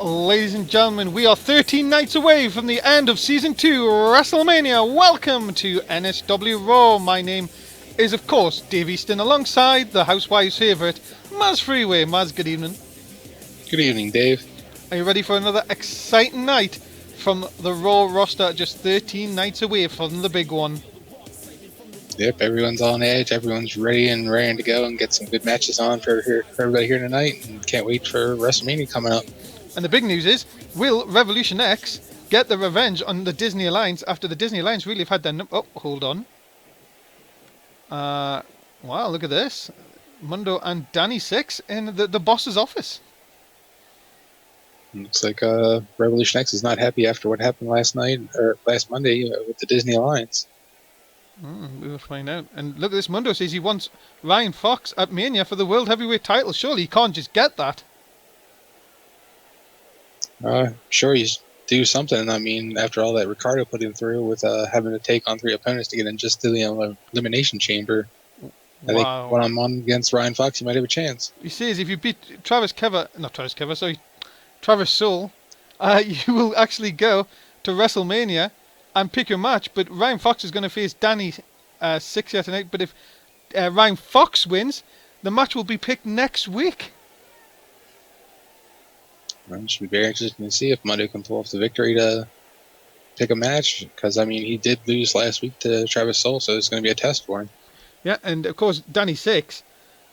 Ladies and gentlemen, we are 13 nights away from the end of Season 2 Wrestlemania. Welcome to NSW Raw. My name is, of course, Dave Easton, alongside the Housewives' favourite, Mazz Freeway. Mazz, good evening. Good evening, Dave. Are you ready for another exciting night from the Raw roster, just 13 nights away from the big one? Yep, everyone's on edge. Everyone's ready and raring to go and get some good matches on for everybody here tonight. And can't wait for WrestleMania coming up. And the big news is, will Revolution X get the revenge on the Disney Alliance after the Disney Alliance really have had their... Oh, hold on. Wow, look at this. Mundo and Danny Six in the boss's office. Looks like Revolution X is not happy after what happened last Monday with the Disney Alliance. We will find out. And look at this. Mundo says he wants Ryan Fox at Mania for the World Heavyweight title. Surely he can't just get that. Sure, he's do something. I mean, after all that Ricardo put him through with having to take on 3 opponents to get in just to the Elimination Chamber. I think one-on-one against Ryan Fox, he might have a chance. He says if you beat Travis Soul, you will actually go to WrestleMania and pick your match. But Ryan Fox is going to face Danny Six here tonight. But if Ryan Fox wins, the match will be picked next week. It should be very interesting to see if Mundo can pull off the victory to pick a match. Because, I mean, he did lose last week to Travis Soul, so it's going to be a test for him. Yeah, and of course, Danny Six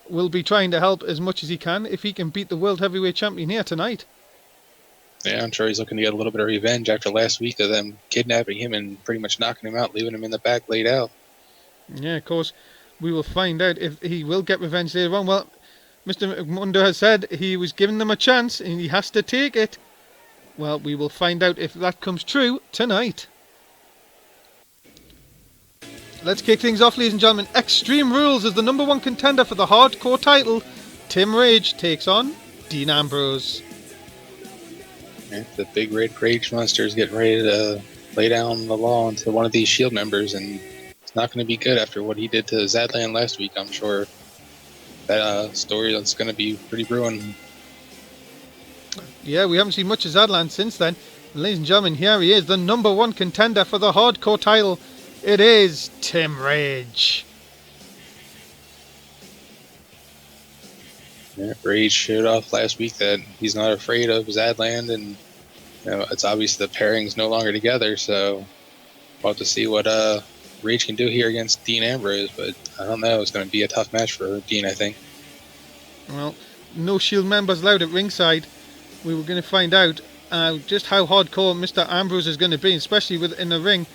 will be trying to help as much as he can if he can beat the World Heavyweight Champion here tonight. Yeah, I'm sure he's looking to get a little bit of revenge after last week of them kidnapping him and pretty much knocking him out, leaving him in the back laid out. Yeah, of course, we will find out if he will get revenge later on. Well, Mr. Mundo has said he was giving them a chance and he has to take it. Well, we will find out if that comes true tonight. Let's kick things off, ladies and gentlemen. Extreme Rules is the #1 contender for the hardcore title. Tim Rage takes on Dean Ambrose. Yeah, the big red Rage monster is getting ready to lay down the law to one of these Shield members, and it's not going to be good after what he did to Zadland last week. I'm sure that story is going to be pretty brewing. Yeah, we haven't seen much of Zadland since then. And ladies and gentlemen, here he is, the #1 contender for the hardcore title. It is Tim Rage. Yeah, Rage showed off last week that he's not afraid of Zadland, and it's obvious the pairing's no longer together, so we'll have to see what Rage can do here against Dean Ambrose, but I don't know. It's going to be a tough match for Dean, I think. Well, no Shield members allowed at ringside. We were going to find out just how hardcore Mr. Ambrose is going to be, especially in the ring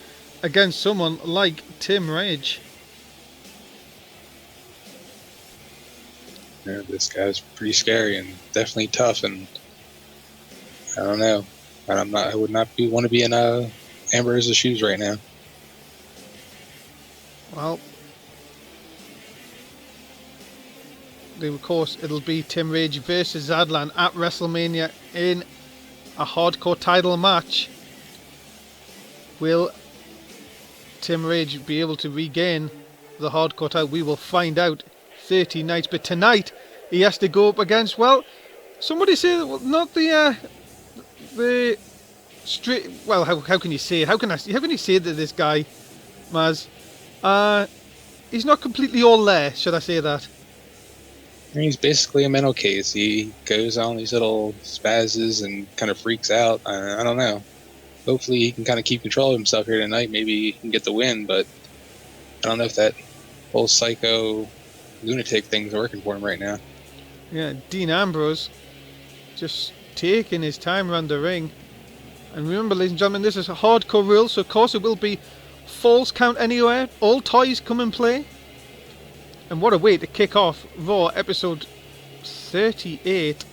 against someone like Tim Rage. Yeah, this guy's pretty scary and definitely tough, and I don't know. I would not want to be in Ambrose's shoes right now. Well, of course, it'll be Tim Rage versus Zadland at WrestleMania in a hardcore title match. Will Tim Rage be able to regain the hardcore title? We will find out 13 nights, but tonight he has to go up against, well, somebody say, well, not the straight, well, how can you say it? How can you say that this guy, Maz, he's not completely all there, should I say that? He's basically a mental case. He goes on these little spazzes and kind of freaks out. I don't know. Hopefully he can kind of keep control of himself here tonight. Maybe he can get the win, but I don't know if that whole psycho lunatic thing's working for him right now. Yeah, Dean Ambrose just taking his time around the ring. And remember, ladies and gentlemen, this is a hardcore rule, so of course it will be falls count anywhere. All toys come in play. And what a way to kick off Raw episode 38.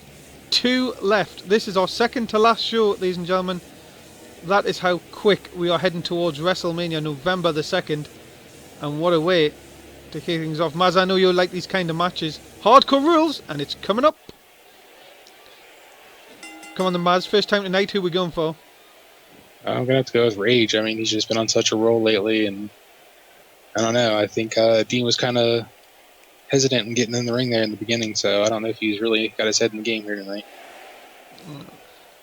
2 left. This is our second to last show, ladies and gentlemen. That is how quick we are heading towards WrestleMania, November the 2nd. And what a way to kick things off. Maz, I know you like these kind of matches. Hardcore rules, and it's coming up. Come on, the Maz. First time tonight. Who are we going for? I'm going to have to go with Rage. I mean, he's just been on such a roll lately, and I don't know. I think Dean was kind of hesitant in getting in the ring there in the beginning, so I don't know if he's really got his head in the game here tonight.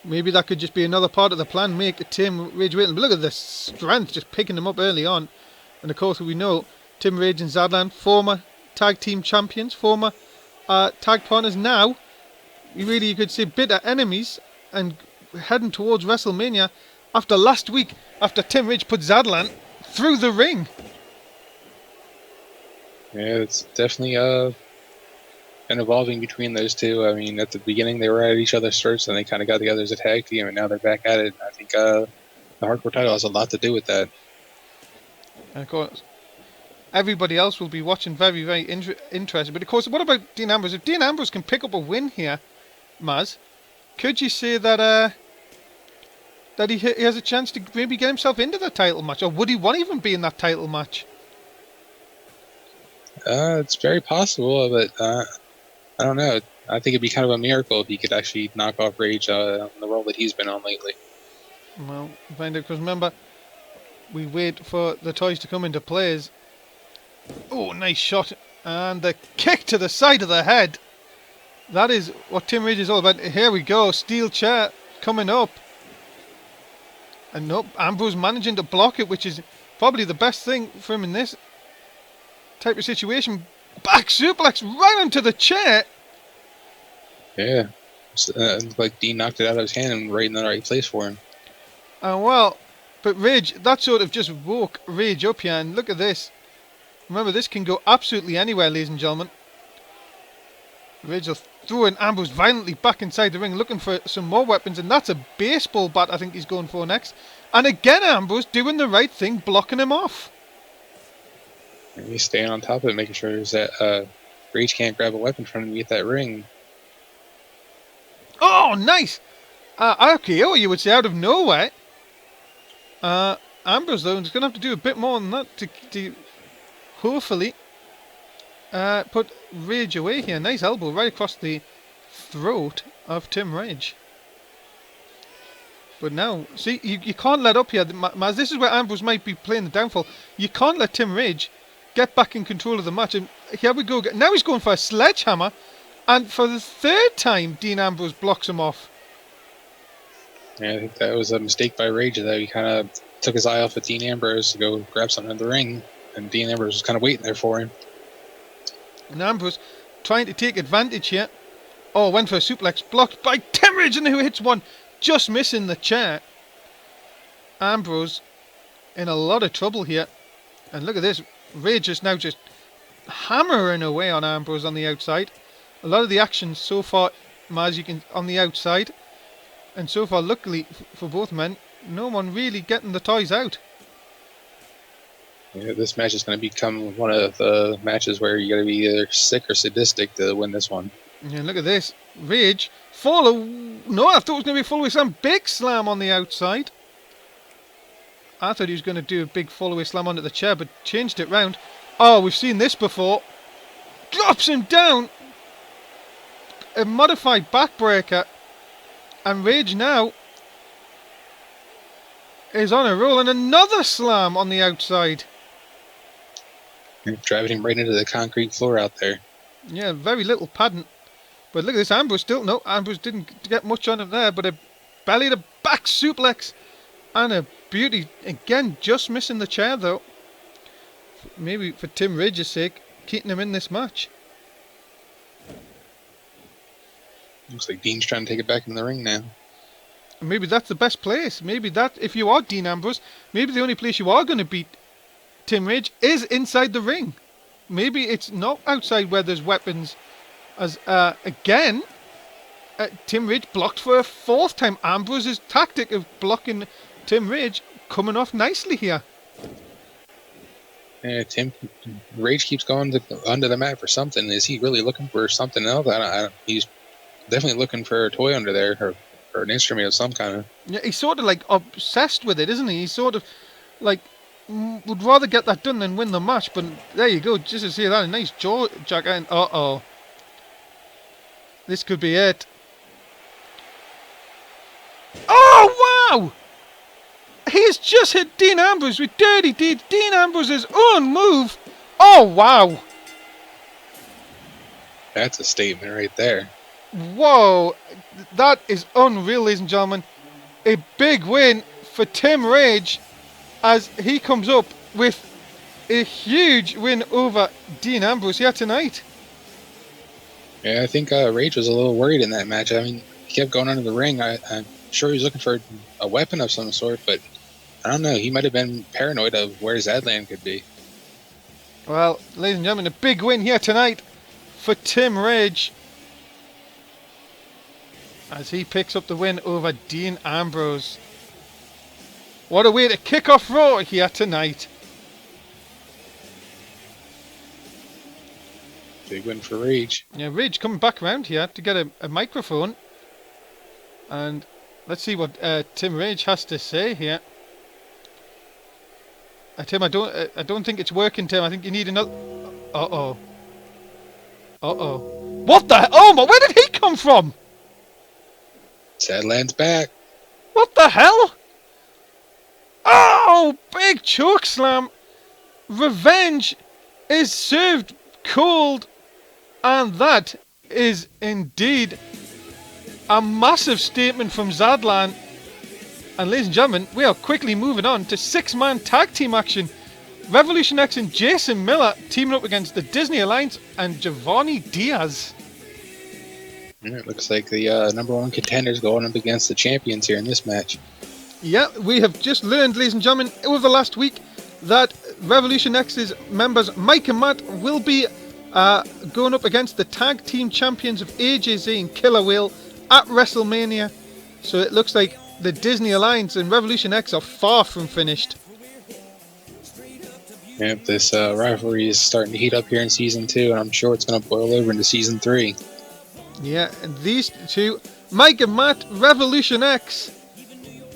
Maybe that could just be another part of the plan, make Tim Rage wait. Look at the strength, just picking him up early on. And of course we know Tim Rage and Zadlan, former tag team champions, former tag partners now. You could say bitter enemies, and heading towards WrestleMania after last week, after Tim Rage put Zadlan through the ring. Yeah, it's definitely been evolving between those two. I mean, at the beginning they were at each other's throats, and they kind of got together as a tag team, and now they're back at it. I think the hardcore title has a lot to do with that. And of course, everybody else will be watching very, very interested. But of course, what about Dean Ambrose? If Dean Ambrose can pick up a win here, Maz, could you say that that he has a chance to maybe get himself into the title match, or would he want to even be in that title match? It's very possible, but I don't know. I think it'd be kind of a miracle if he could actually knock off Rage on the role that he's been on lately. Well, find out, because remember, we wait for the toys to come into plays. Oh, nice shot. And the kick to the side of the head. That is what Tim Rage is all about. Here we go. Steel chair coming up. And nope, Ambrose managing to block it, which is probably the best thing for him in this type of situation. Back suplex right onto the chair. Yeah. Like Dean knocked it out of his hand and right in the right place for him. Well, but Rage, that sort of just woke Rage up here. And look at this. Remember, this can go absolutely anywhere, ladies and gentlemen. Rage will throw in Ambrose violently back inside the ring, looking for some more weapons. And that's a baseball bat I think he's going for next. And again, Ambrose doing the right thing, blocking him off. And he's staying on top of it, making sure that Rage can't grab a weapon from underneath that ring. Oh, nice! RKO, you would say, out of nowhere. Ambrose, though, is going to have to do a bit more than that to hopefully put Rage away here. Nice elbow right across the throat of Tim Rage. But now, see, you can't let up here. Maz, this is where Ambrose might be playing the downfall. You can't let Tim Rage get back in control of the match. And here we go. Now he's going for a sledgehammer. And for the third time, Dean Ambrose blocks him off. Yeah, I think that was a mistake by Rage, that he kind of took his eye off of Dean Ambrose to go grab something in the ring. And Dean Ambrose was kind of waiting there for him. And Ambrose trying to take advantage here. Oh, went for a suplex, blocked by Tim Rage, and who hits one, just missing the chair. Ambrose in a lot of trouble here. And look at this. Rage is now just hammering away on Ambrose on the outside. A lot of the action so far, Maz, you can on the outside. And so far, luckily for both men, no one really getting the toys out. Yeah, this match is going to become one of the matches where you got to be either sick or sadistic to win this one. Yeah, look at this. Rage. No, I thought it was going to be a follow-away slam. Big slam on the outside. I thought he was going to do a big follow-away slam onto the chair, but changed it round. Oh, we've seen this before. Drops him down. A modified backbreaker. And Rage now is on a roll. And another slam on the outside. Driving him right into the concrete floor out there. Yeah, very little padding. But look at this, Ambrose still, no, Ambrose didn't get much on him there, but a belly to back suplex and a beauty. Again, just missing the chair though. Maybe for Tim Rage's sake, keeping him in this match. Looks like Dean's trying to take it back in the ring now. Maybe that's the best place. Maybe that, if you are Dean Ambrose, maybe the only place you are going to beat Tim Rage is inside the ring. Maybe it's not outside where there's weapons. As again, Tim Rage blocked for a fourth time. Ambrose's tactic of blocking Tim Rage coming off nicely here. Yeah, Rage keeps going under the mat for something. Is he really looking for something else? He's definitely looking for a toy under there, or an instrument of some kind. Yeah, he's sort of like obsessed with it, isn't he? He's sort of like would rather get that done than win the match. But there you go, just to see that, a nice jaw jack. And this could be it. Oh wow! He's just hit Dean Ambrose with Dirty Deeds. Dean Ambrose's own move. Oh wow! That's a statement right there. Whoa, that is unreal, ladies and gentlemen. A big win for Tim Rage as he comes up with a huge win over Dean Ambrose here tonight. Yeah, I think Rage was a little worried in that match. I mean, he kept going under the ring. I'm sure he was looking for a weapon of some sort, but I don't know. He might have been paranoid of where Zadland could be. Well, ladies and gentlemen, a big win here tonight for Tim Rage as he picks up the win over Dean Ambrose. What a way to kick off Raw here tonight. Big win for Rage. Yeah, Rage coming back around here to get a microphone. And let's see what Tim Rage has to say here. Tim, I don't think it's working, Tim. I think you need another... Uh-oh. Uh-oh. What the... Oh, my... Where did he come from? Zadland's back. What the hell? Oh, big choke slam. Revenge is served cold. And that is indeed a massive statement from Zadland. And ladies and gentlemen, we are quickly moving on to 6-man tag team action. Revolution X and Jason Miller teaming up against the Disney Alliance and Giovanni Diaz. Yeah, it looks like the #1 contenders going up against the champions here in this match. Yeah, we have just learned, ladies and gentlemen, over the last week that Revolution X's members Mike and Matt will be going up against the tag team champions of AJZ and Killer Whale at WrestleMania. So it looks like the Disney Alliance and Revolution X are far from finished. Yeah, this rivalry is starting to heat up here in Season 2, and I'm sure it's going to boil over into Season 3. Yeah, and these two, Mike and Matt, Revolution X.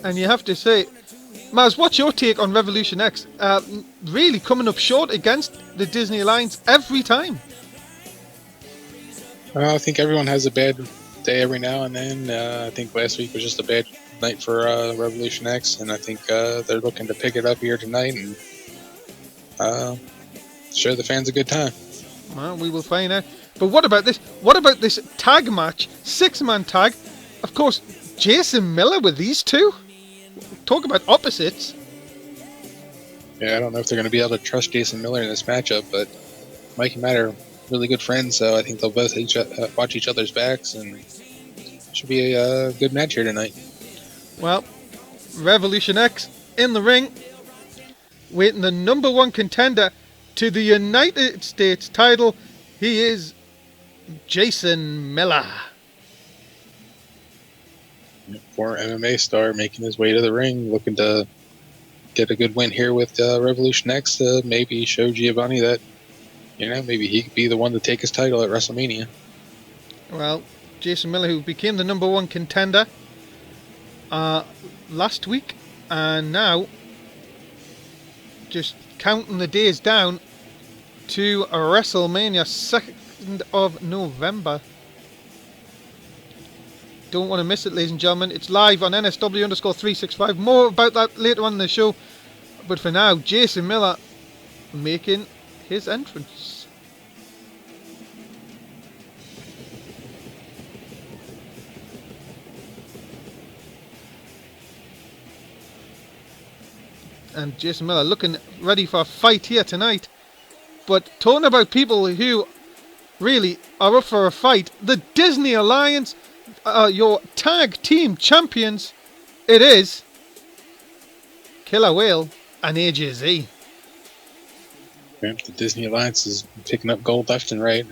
And you have to say, Maz, what's your take on Revolution X? Really coming up short against the Disney Alliance every time. I think everyone has a bad day every now and then. I think last week was just a bad night for Revolution X, and I think they're looking to pick it up here tonight and show the fans a good time. Well, we will find out. But what about this? What about this tag match? 6-man tag. Of course, Jason Miller with these two. Talk about opposites. Yeah, I don't know if they're going to be able to trust Jason Miller in this matchup, but Mike and Matt are really good friends, so I think they'll both watch each other's backs, and it should be a good match here tonight. Well, Revolution X in the ring, waiting the #1 contender to the United States title. He is Jason Miller. Former MMA star making his way to the ring, looking to get a good win here with Revolution X to maybe show Giovanni that, maybe he could be the one to take his title at WrestleMania. Well, Jason Miller, who became the #1 contender last week, and now just counting the days down to WrestleMania 2nd of November. Don't want to miss it, ladies and gentlemen. It's live on NSW_365. More about that later on in the show. But for now, Jason Miller making his entrance. And Jason Miller looking ready for a fight here tonight. But talking about people who really are up for a fight, the Disney Alliance, your tag team champions, it is Killer Whale and AJZ. Yeah, the Disney Alliance is picking up gold left and right.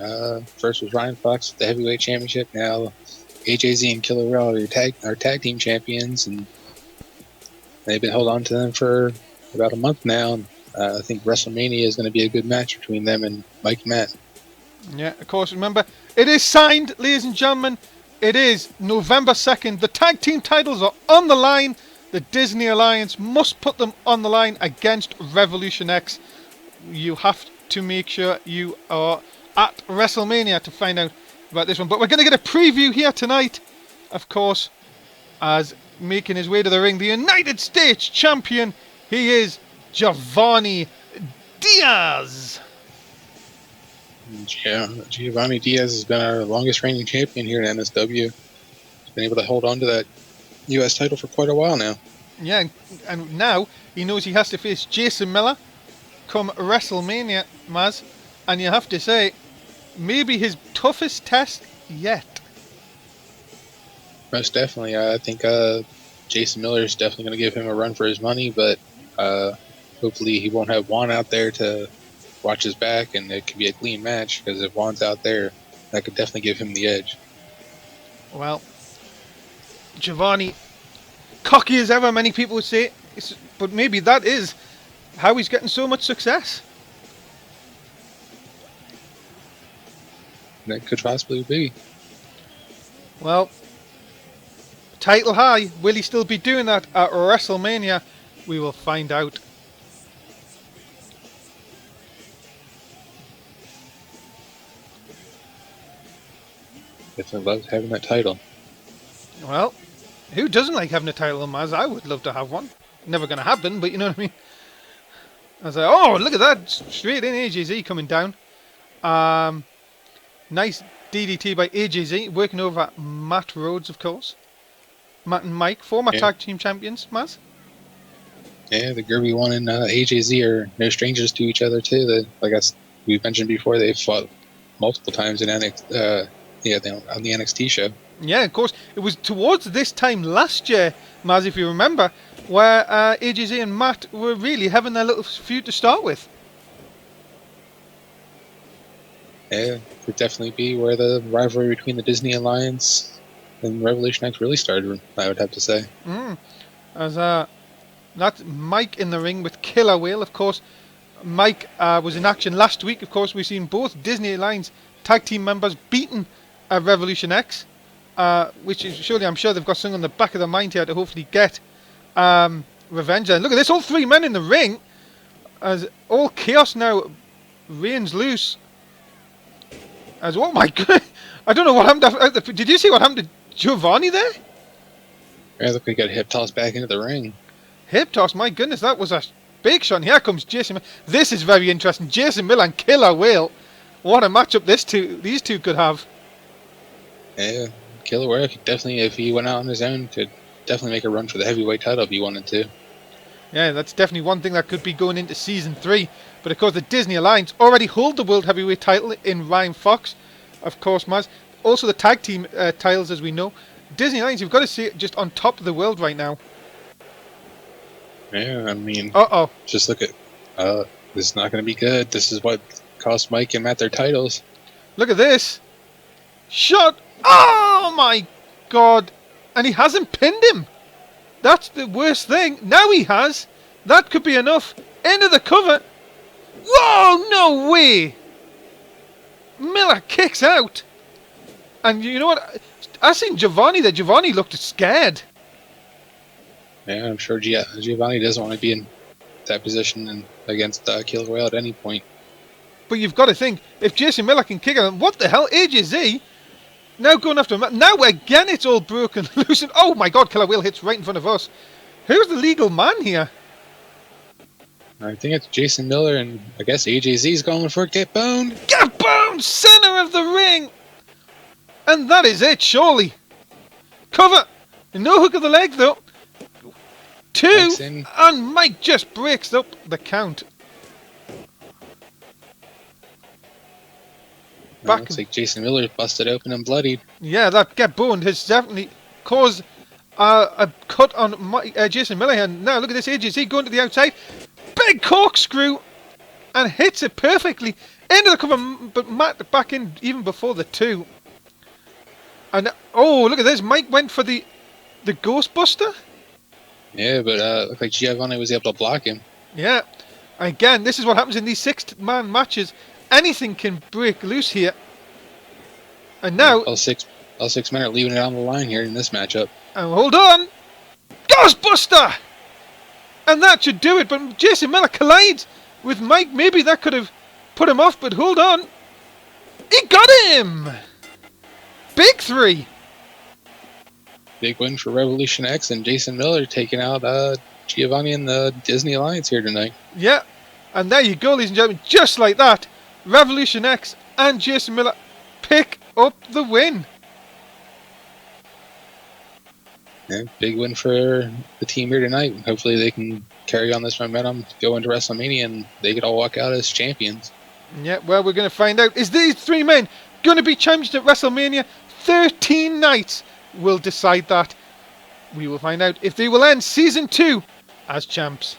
First was Ryan Fox with the heavyweight championship. Now AJZ and Killer Whale are tag team champions, and they've been holding on to them for about a month now. I think WrestleMania is going to be a good match between them and Mike and Matt. Yeah, of course, remember, it is signed, ladies and gentlemen. It is November 2nd. The tag team titles are on the line. The Disney Alliance must put them on the line against Revolution X. You have to make sure you are at WrestleMania to find out about this one. But we're going to get a preview here tonight, of course, as making his way to the ring, the United States champion. He is Giovanni Diaz. Yeah, Giovanni Diaz has been our longest reigning champion here in NSW. He's been able to hold on to that U.S. title for quite a while now. Yeah, and now he knows he has to face Jason Miller come WrestleMania, Maz. And you have to say, maybe his toughest test yet. Most definitely. I think Jason Miller is definitely going to give him a run for his money, but hopefully he won't have Juan out there to watch his back, and it could be a clean match, because if Juan's out there, that could definitely give him the edge. Well, Giovanni, cocky as ever, many people would say, but maybe that is how he's getting so much success. That could possibly be. Well, title high, will he still be doing that at WrestleMania? We will find out. Definitely loves having that title. Well, who doesn't like having a title, Maz? I would love to have one. Never going to happen, but you know what I mean. I was like, oh, look at that. Straight in AJZ coming down. Nice DDT by AJZ, working over Matt Rhodes, of course. Matt and Mike, former tag team champions, Maz. Yeah, the Gerby one and AJZ are no strangers to each other, too. Like we mentioned before, they've fought multiple times in on the NXT show. Yeah, of course. It was towards this time last year, Maz, if you remember, where AJZ and Matt were really having their little feud to start with. Yeah, could definitely be where the rivalry between the Disney Alliance and Revolution X really started, I would have to say. As that's Mike in the ring with Killer Whale, of course. Mike was in action last week, of course. We've seen both Disney Alliance tag team members beaten Revolution X, which is surely, I'm sure they've got something on the back of their mind here to hopefully get revenge. And look at this, all three men in the ring, as all chaos now reigns loose. As oh my god, I don't know what happened. Did you see what happened to Giovanni there? Yeah, look, we got hip toss back into the ring. Hip toss, my goodness, that was a big shot. And here comes Jason Miller. This is very interesting. Jason Miller and Killer Whale. What a matchup these two could have. Yeah, Killer Whale could definitely, if he went out on his own, could definitely make a run for the heavyweight title if he wanted to. Yeah, that's definitely one thing that could be going into Season 3. But of course, the Disney Alliance already hold the World Heavyweight title in Ryan Fox, of course, Maz. Also the tag team titles, as we know. Disney Alliance, you've got to see it just on top of the world right now. Yeah, I mean, just look at, this is not going to be good. This is what cost Mike and Matt their titles. Look at this. Shot. Oh my god. And he hasn't pinned him. That's the worst thing. Now he has. That could be enough. Into the cover. Whoa, no way. Miller kicks out. And you know what? I seen Giovanni there. Giovanni looked scared. Yeah, I'm sure Giovanni doesn't want to be in that position against Killer Whale at any point. But you've got to think, if Jason Miller can kick him, what the hell? AJZ now going after him. Now again it's all broken loose. And, oh my god, Killer Whale hits right in front of us. Who's the legal man here? I think it's Jason Miller, and I guess AJZ's going for Get Boned. Get Boned! Center of the ring! And that is it, surely. Cover! No hook of the leg, though. 2, and Mike just breaks up the count. Looks like Jason Miller busted open and bloodied. Yeah, that Get Boned has definitely caused a cut on Jason Miller here. Now look at this, AJZ going to the outside. Big corkscrew and hits it perfectly into the cover, but Matt back in even before the 2. And oh, look at this, Mike went for the Ghostbuster. Yeah, but looked like Giovanni was able to block him. Yeah, again, this is what happens in these 6-man matches. Anything can break loose here. And now all six men are leaving it on the line here in this matchup. And hold on, Ghostbuster, and that should do it. But Jason Miller collides with Mike. Maybe that could have put him off. But hold on, he got him. Big 3. Big win for Revolution X and Jason Miller taking out Giovanni and the Disney Alliance here tonight. Yeah, and there you go, ladies and gentlemen. Just like that, Revolution X and Jason Miller pick up the win. Yeah, big win for the team here tonight. Hopefully they can carry on this momentum, go into WrestleMania, and they could all walk out as champions. Yeah, well, we're going to find out. Is these three men going to be champions at WrestleMania? 13 nights will decide that. We will find out if they will end Season 2 as champs.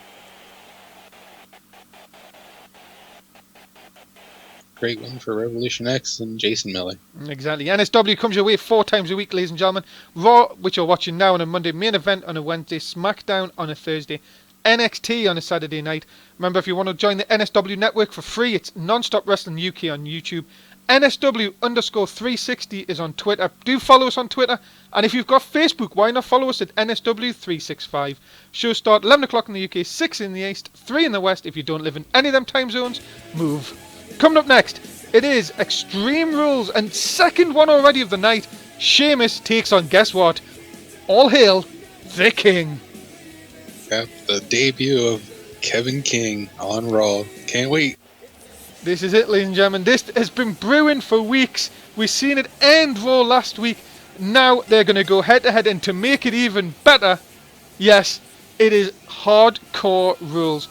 Great win for Revolution X and Jason Miller. Exactly. NSW comes your way 4 times a week, ladies and gentlemen. Raw, which you're watching now on a Monday, main event on a Wednesday, SmackDown on a Thursday, NXT on a Saturday night. Remember, if you want to join the NSW network for free, it's Non-Stop Wrestling UK on YouTube. NSW_360 is on Twitter. Do follow us on Twitter. And if you've got Facebook, why not follow us at NSW365. Shows start 11 o'clock in the UK, 6 in the East, 3 in the West. If you don't live in any of them time zones, move. Coming up next, it is Extreme Rules, and second one already of the night. Sheamus takes on, guess what? All hail the King. Yep, the debut of Kevin King on Raw. Can't wait. This is it, ladies and gentlemen. This has been brewing for weeks. We've seen it end Raw last week. Now they're going to go head to head, and to make it even better, yes, it is hardcore rules.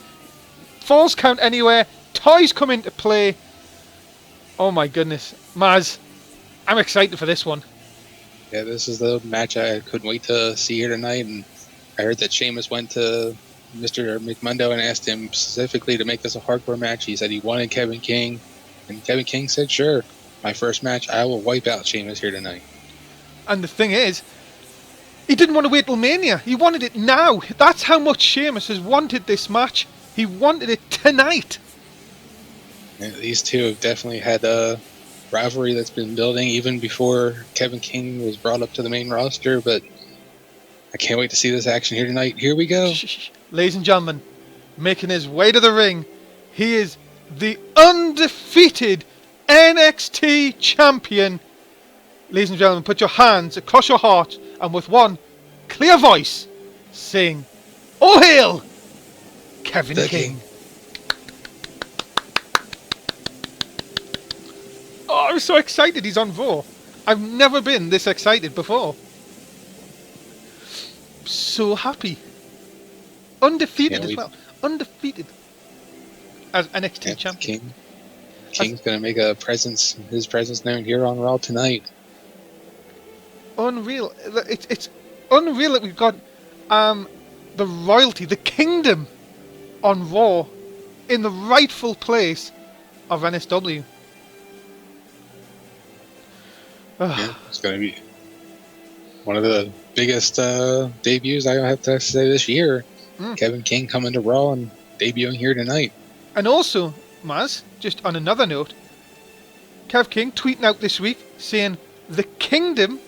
Falls count anywhere. Toys come into play. Oh my goodness. Maz, I'm excited for this one. Yeah, this is the match I couldn't wait to see here tonight. And I heard that Sheamus went to Mr. McMundo and asked him specifically to make this a hardcore match. He said he wanted Kevin King. And Kevin King said, sure, my first match, I will wipe out Sheamus here tonight. And the thing is, he didn't want to wait till Mania. He wanted it now. That's how much Sheamus has wanted this match. He wanted it tonight. Yeah, these two have definitely had a rivalry that's been building even before Kevin King was brought up to the main roster, but I can't wait to see this action here tonight. Here we go. Ladies and gentlemen, making his way to the ring, he is the undefeated NXT champion. Ladies and gentlemen, put your hands across your heart and with one clear voice, sing, All hail Kevin King. Oh, I'm so excited he's on Raw. I've never been this excited before. So happy. Undefeated as well. Undefeated. As NXT champion. King's going to make his presence known here on Raw tonight. Unreal. It's unreal that we've got the royalty, the kingdom on Raw in the rightful place of NSW. Yeah, it's going to be one of the biggest debuts I have to say this year. Kevin King coming to Raw and debuting here tonight. And also, Maz, just on another note, Kev King tweeting out this week saying the kingdom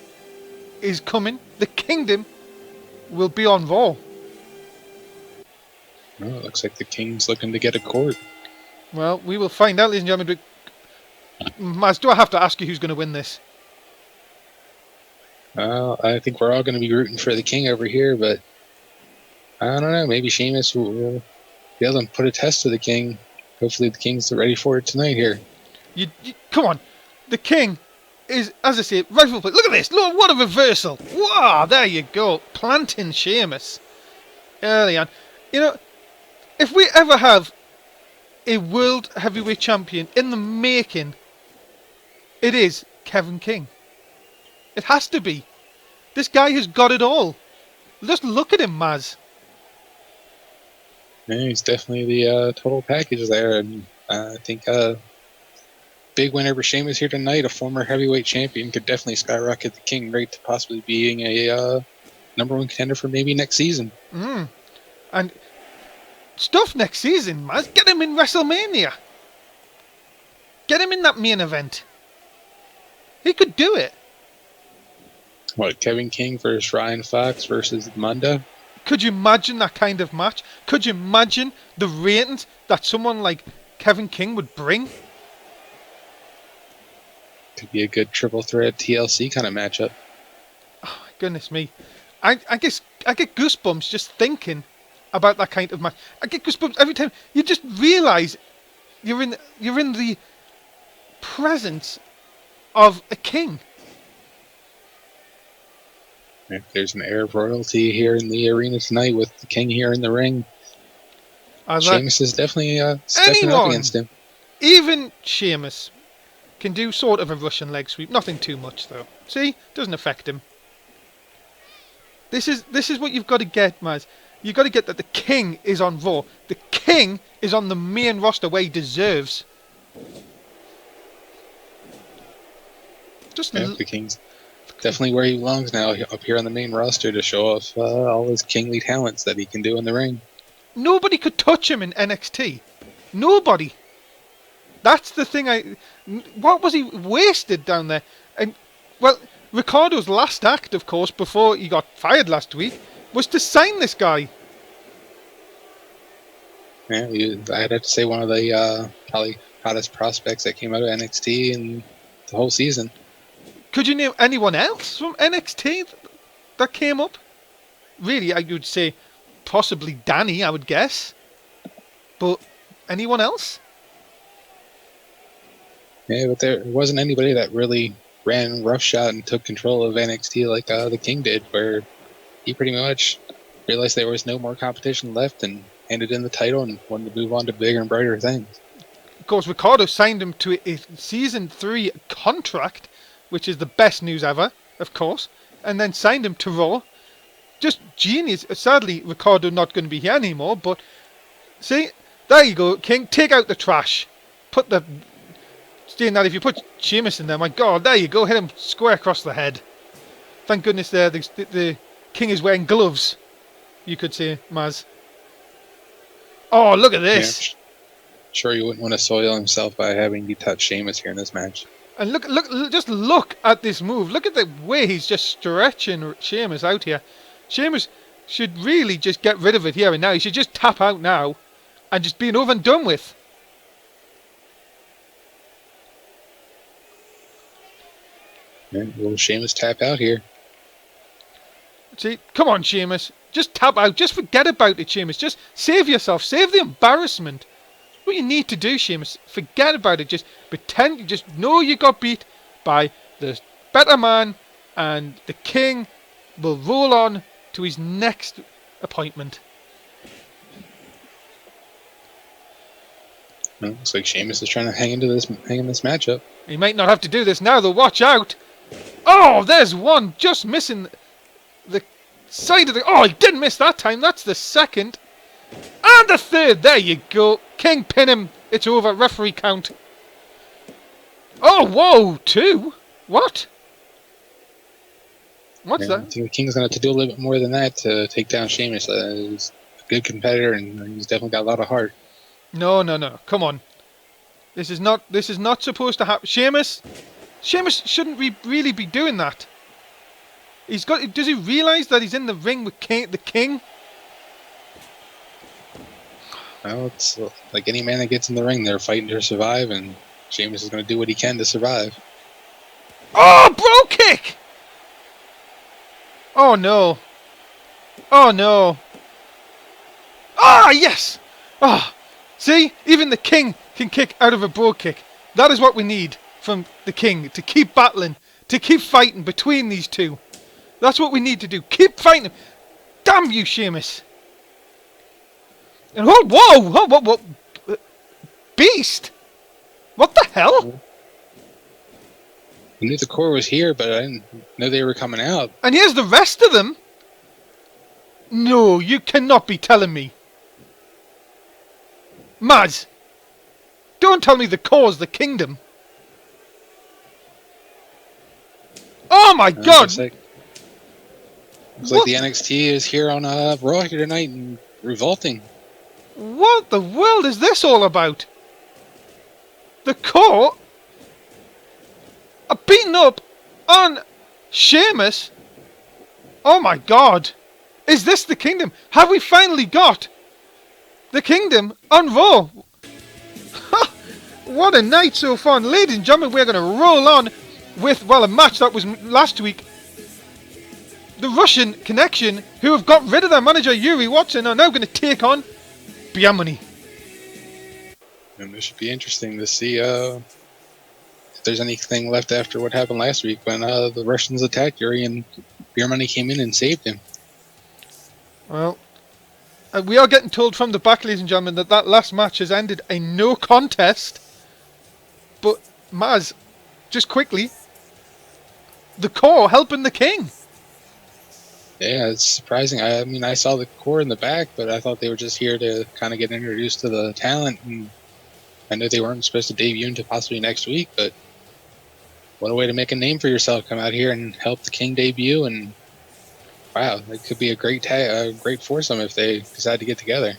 is coming. The kingdom will be on Raw. Well, it looks like the King's looking to get a court. Well, we will find out, ladies and gentlemen. Maz, do I have to ask you who's going to win this? I think we're all going to be rooting for the King over here, but I don't know. Maybe Sheamus will be able to put a test to the King. Hopefully the King's ready for it tonight here. You come on. The King is, as I say, rightful place. Look at this. Look, what a reversal. Wow, there you go. Planting Sheamus early on. You know, if we ever have a world heavyweight champion in the making, it is Kevin King. It has to be. This guy has got it all. Just look at him, Maz. Yeah, he's definitely the total package there. And I think big win over Sheamus here tonight. A former heavyweight champion could definitely skyrocket the King right to possibly being a number one contender for maybe next season. And stuff next season, Maz. Get him in WrestleMania. Get him in that main event. He could do it. What, Kevin King versus Ryan Fox versus Mundo? Could you imagine that kind of match? Could you imagine the ratings that someone like Kevin King would bring? Could be a good triple threat TLC kind of matchup. Oh, my goodness me. I guess I get goosebumps just thinking about that kind of match. I get goosebumps every time. You just realise you're in the presence of a king. There's an air of royalty here in the arena tonight with the king here in the ring. Sheamus is definitely stepping up against him. Even Sheamus can do sort of a Russian leg sweep. Nothing too much though. See, doesn't affect him. This is what you've got to get, Maz. You've got to get that the king is on Raw. The king is on the main roster where he deserves. The king's definitely where he belongs now, up here on the main roster to show off all his kingly talents that he can do in the ring. Nobody could touch him in NXT. Nobody. That's the thing. What was he wasted down there? And well, Ricardo's last act, of course, before he got fired last week, was to sign this guy. Yeah, I'd have to say one of the probably hottest prospects that came out of NXT in the whole season. Could you name anyone else from NXT that came up? Really, I would say possibly Danny, I would guess. But anyone else? Yeah, but there wasn't anybody that really ran roughshod and took control of NXT like the King did, where he pretty much realized there was no more competition left and handed in the title and wanted to move on to bigger and brighter things. Of course, Ricardo signed him to a Season 3 contract, which is the best news ever, of course, and then signed him to Raw. Just genius. Sadly, Ricardo not going to be here anymore, but see, there you go, King, take out the trash. Put the... Seeing that if you put Sheamus in there, my God, there you go, hit him square across the head. Thank goodness there, the King is wearing gloves, you could say, Maz. Oh, look at this. Yeah, sure he wouldn't want to soil himself by having to touch Sheamus here in this match. And just look at this move. Look at the way he's just stretching Sheamus out here. Sheamus should really just get rid of it here and now. He should just tap out now and just be it over and done with. And will Sheamus tap out here? See, come on, Sheamus. Just tap out. Just forget about it, Sheamus. Just save yourself. Save the embarrassment. What you need to do, Sheamus, forget about it. Just pretend you just know you got beat by the better man, and the King will roll on to his next appointment. Well, looks like Sheamus is trying to hang in this matchup. He might not have to do this now, though. Watch out! Oh, there's one just missing the side of the... Oh, he didn't miss that time. That's the second. And the third. There you go. King pin him. It's over. Referee count. Oh, whoa. Two? What? What's that? I think the King's going to have to do a little bit more than that to take down Sheamus. He's a good competitor, and he's definitely got a lot of heart. No. Come on. This is not supposed to happen. Sheamus shouldn't really be doing that. Does he realise that he's in the ring with the King? Well, it's like any man that gets in the ring, they're fighting to survive, and Sheamus is going to do what he can to survive. Oh, bro kick! Oh no. Ah, yes! Ah, see? Even the King can kick out of a bro kick. That is what we need from the King, to keep battling, to keep fighting between these two. That's what we need to do. Keep fighting. Damn you, Sheamus. And whoa, Beast? What the hell? I knew the core was here, but I didn't know they were coming out. And here's the rest of them. No, you cannot be telling me. Mazz, don't tell me the core's the Kingdom. Oh my God! Looks like the NXT is here on Raw here tonight and revolting. What the world is this all about? The core are beating up on Sheamus. Oh my God! Is this the Kingdom? Have we finally got the Kingdom on Raw? What a night so far. And ladies and gentlemen, we're going to roll on with, well, a match that was last week. The Russian Connection, who have got rid of their manager Yuri Watson, are now going to take on Money. And this should be interesting to see if there's anything left after what happened last week when the Russians attacked Yuri and Beer Money came in and saved him. Well, we are getting told from the back, ladies and gentlemen, that last match has ended a no contest. But, Maz, just quickly, the core helping the king. Yeah, it's surprising. I mean, I saw the core in the back, but I thought they were just here to kind of get introduced to the talent. And I know they weren't supposed to debut until possibly next week, but what a way to make a name for yourself. Come out here and help the king debut, and wow, it could be a great great foursome if they decide to get together.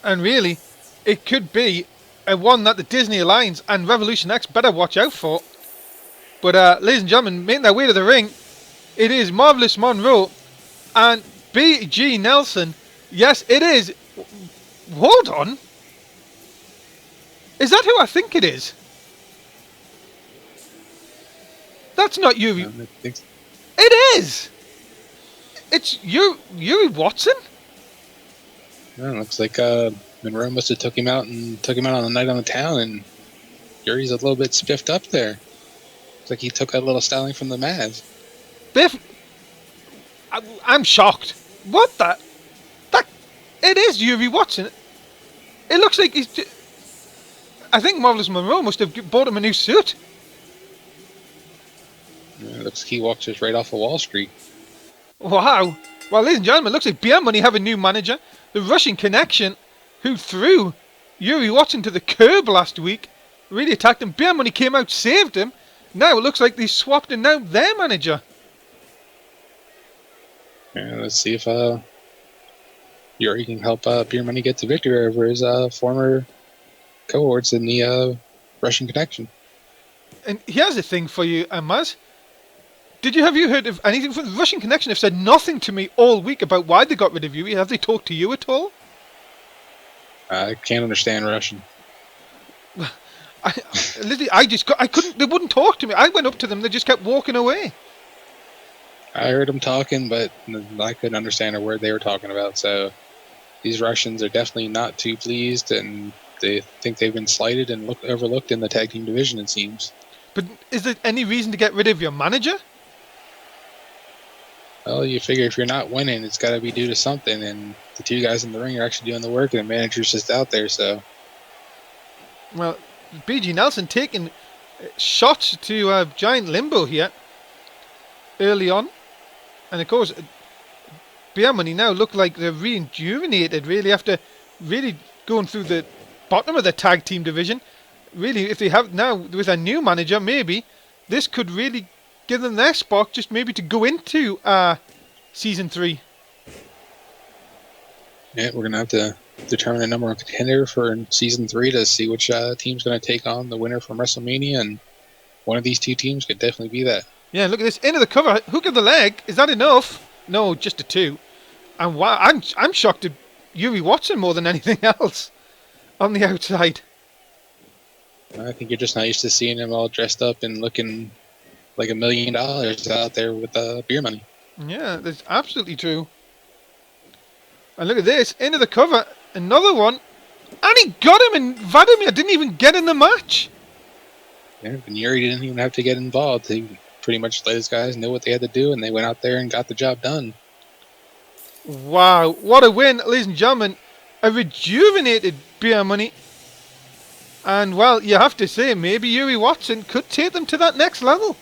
And really, it could be a one that the Disney Alliance and Revolution X better watch out for. But ladies and gentlemen, making their way to the ring, it is Marvelous Monroe and B.G. Nelson. Yes, it is. Hold on. Is that who I think it is? That's not Yuri. It is. It's Yuri Watson. Yeah, looks like Monroe must have took him out on the night on the town, and Yuri's a little bit spiffed up there. Looks like he took a little styling from the Mazz. Biff, I'm shocked. What the? That it is Yuri Watson. It looks like he's. I think Marvelous Monroe must have bought him a new suit. Yeah, looks like he walks just right off of Wall Street. Wow. Well, ladies and gentlemen, it looks like Beer Money have a new manager. The Russian Connection, who threw Yuri Watson to the curb last week, really attacked him. Beer Money came out, saved him. Now it looks like they swapped and now their manager. Yeah, let's see if Yuri can help Beer Money get to victory over his former cohorts in the Russian Connection. And here's the thing for you, Maz. Have you heard of anything from the Russian Connection? They've said nothing to me all week about why they got rid of Yuri. Have they talked to you at all? I can't understand Russian. I couldn't. They wouldn't talk to me. I went up to them. They just kept walking away. I heard them talking, but I couldn't understand a word they were talking about. So these Russians are definitely not too pleased, and they think they've been slighted and overlooked in the tag team division, it seems. But is there any reason to get rid of your manager? Well, you figure if you're not winning, it's got to be due to something, and the two guys in the ring are actually doing the work, and the manager's just out there, so... Well, B.G. Nelson taking shots to Giant Limbo here early on. And of course, Beer Money now look like they're rejuvenated, really, after really going through the bottom of the tag team division. Really, if they have now, with a new manager, maybe this could really give them their spot, just maybe to go into Season 3. Yeah, we're going to have to determine the number one contender for Season 3 to see which team's going to take on the winner from WrestleMania, and one of these two teams could definitely be that. Yeah, look at this. Into the cover. Hook of the leg. Is that enough? No, just a 2. And wow, I'm shocked at Yuri Watson more than anything else on the outside. I think you're just not used to seeing him all dressed up and looking like $1 million out there with Beer Money. Yeah, that's absolutely true. And look at this. Into the cover. Another one. And he got him, and Vladimir didn't even get in the match. Yeah, and Yuri didn't even have to get involved. He pretty much let his guys know what they had to do, and they went out there and got the job done. Wow, what a win, ladies and gentlemen. A rejuvenated Beer Money. And, well, you have to say, maybe Yuri Watson could take them to that next level.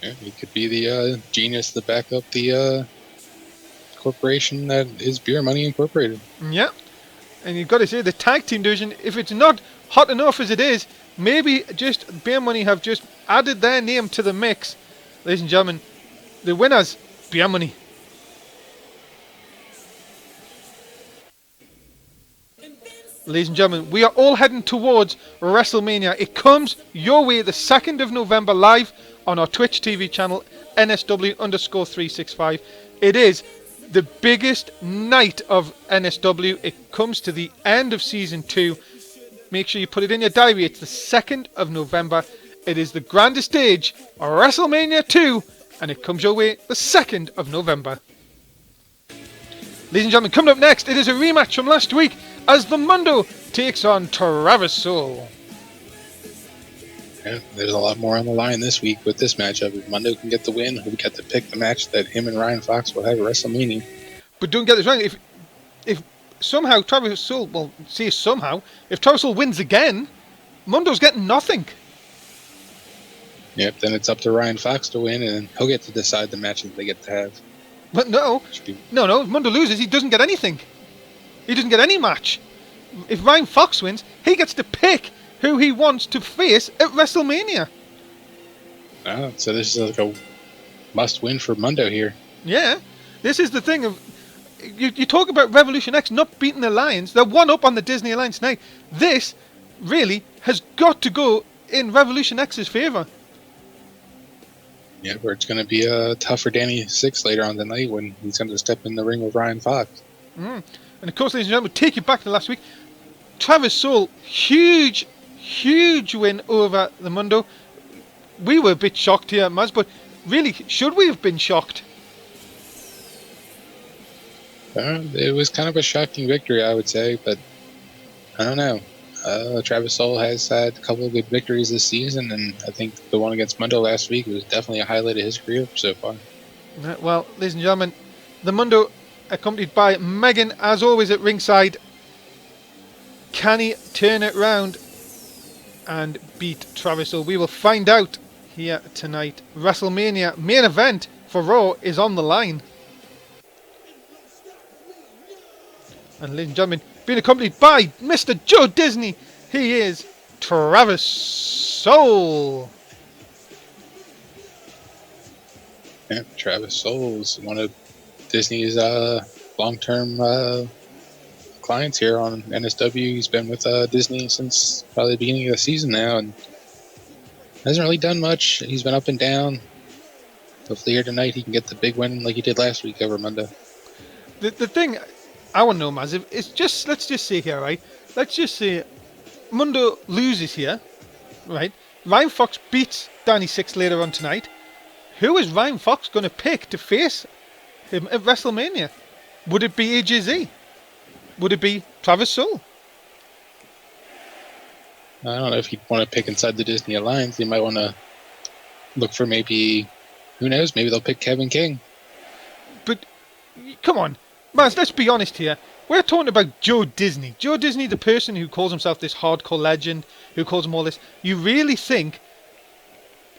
Yeah, he could be the genius to back up the corporation that is Beer Money Incorporated. Yeah. And you've got to say, the tag team division, if it's not hot enough as it is, maybe just Beer Money have just added their name to the mix. Ladies and gentlemen, the winners, Beer Money. Ladies and gentlemen, we are all heading towards WrestleMania. It comes your way the 2nd of November live on our Twitch TV channel, NSW_365. It is the biggest night of NSW. It comes to the end of Season 2. Make sure you put it in your diary. It's the 2nd of November. It is the grandest stage of WrestleMania 2, and it comes your way the 2nd of November. Ladies and gentlemen, coming up next, it is a rematch from last week as the Mundo takes on Travis Soul. Yeah, there's a lot more on the line this week with this matchup. If Mundo can get the win, we get to pick the match that him and Ryan Fox will have at WrestleMania. But don't get this wrong. If somehow Travis Soul, well, say somehow, if Travis Soul wins again, Mundo's getting nothing. Yep, then it's up to Ryan Fox to win, and he'll get to decide the matches they get to have. But no. If Mundo loses, he doesn't get anything. He doesn't get any match. If Ryan Fox wins, he gets to pick who he wants to face at WrestleMania. Oh, so this is like a must-win for Mundo here. Yeah, this is the thing of you talk about Revolution X not beating the Alliance. They're one up on the Disney Alliance now. This really has got to go in Revolution X's favour. Yeah, where it's going to be tough for Danny Six later on tonight when he's going to step in the ring with Ryan Fox. And of course, ladies and gentlemen, take you back to last week. Travis Soul, huge win over the Mundo. We were a bit shocked here, Maz, but really, should we have been shocked? It was kind of a shocking victory, I would say, but I don't know. Travis Soul has had a couple of good victories this season, and I think the one against Mundo last week was definitely a highlight of his career so far. Well, ladies and gentlemen, the Mundo, accompanied by Megan, as always at ringside. Can he turn it round and beat Travis Soul? We will find out here tonight. WrestleMania main event for Raw is on the line. And ladies and gentlemen, being accompanied by Mr. Joe Disney, he is Travis Soul. Yeah, Travis Soul is one of Disney's long-term clients here on NSW. He's been with Disney since probably the beginning of the season now, and hasn't really done much. He's been up and down. Hopefully here tonight he can get the big win like he did last week over Mundo. The thing I want to know, Maz, it's just, let's just say here, right? Let's just say Mundo loses here, right? Ryan Fox beats Danny Six later on tonight. Who is Ryan Fox going to pick to face him at WrestleMania? Would it be AJZ? Would it be Travis Soul? I don't know if you'd want to pick inside the Disney Alliance. You might want to look for maybe, who knows, maybe they'll pick Kevin King. But, come on, Maz, let's be honest here. We're talking about Joe Disney. Joe Disney, the person who calls himself this hardcore legend, who calls him all this. You really think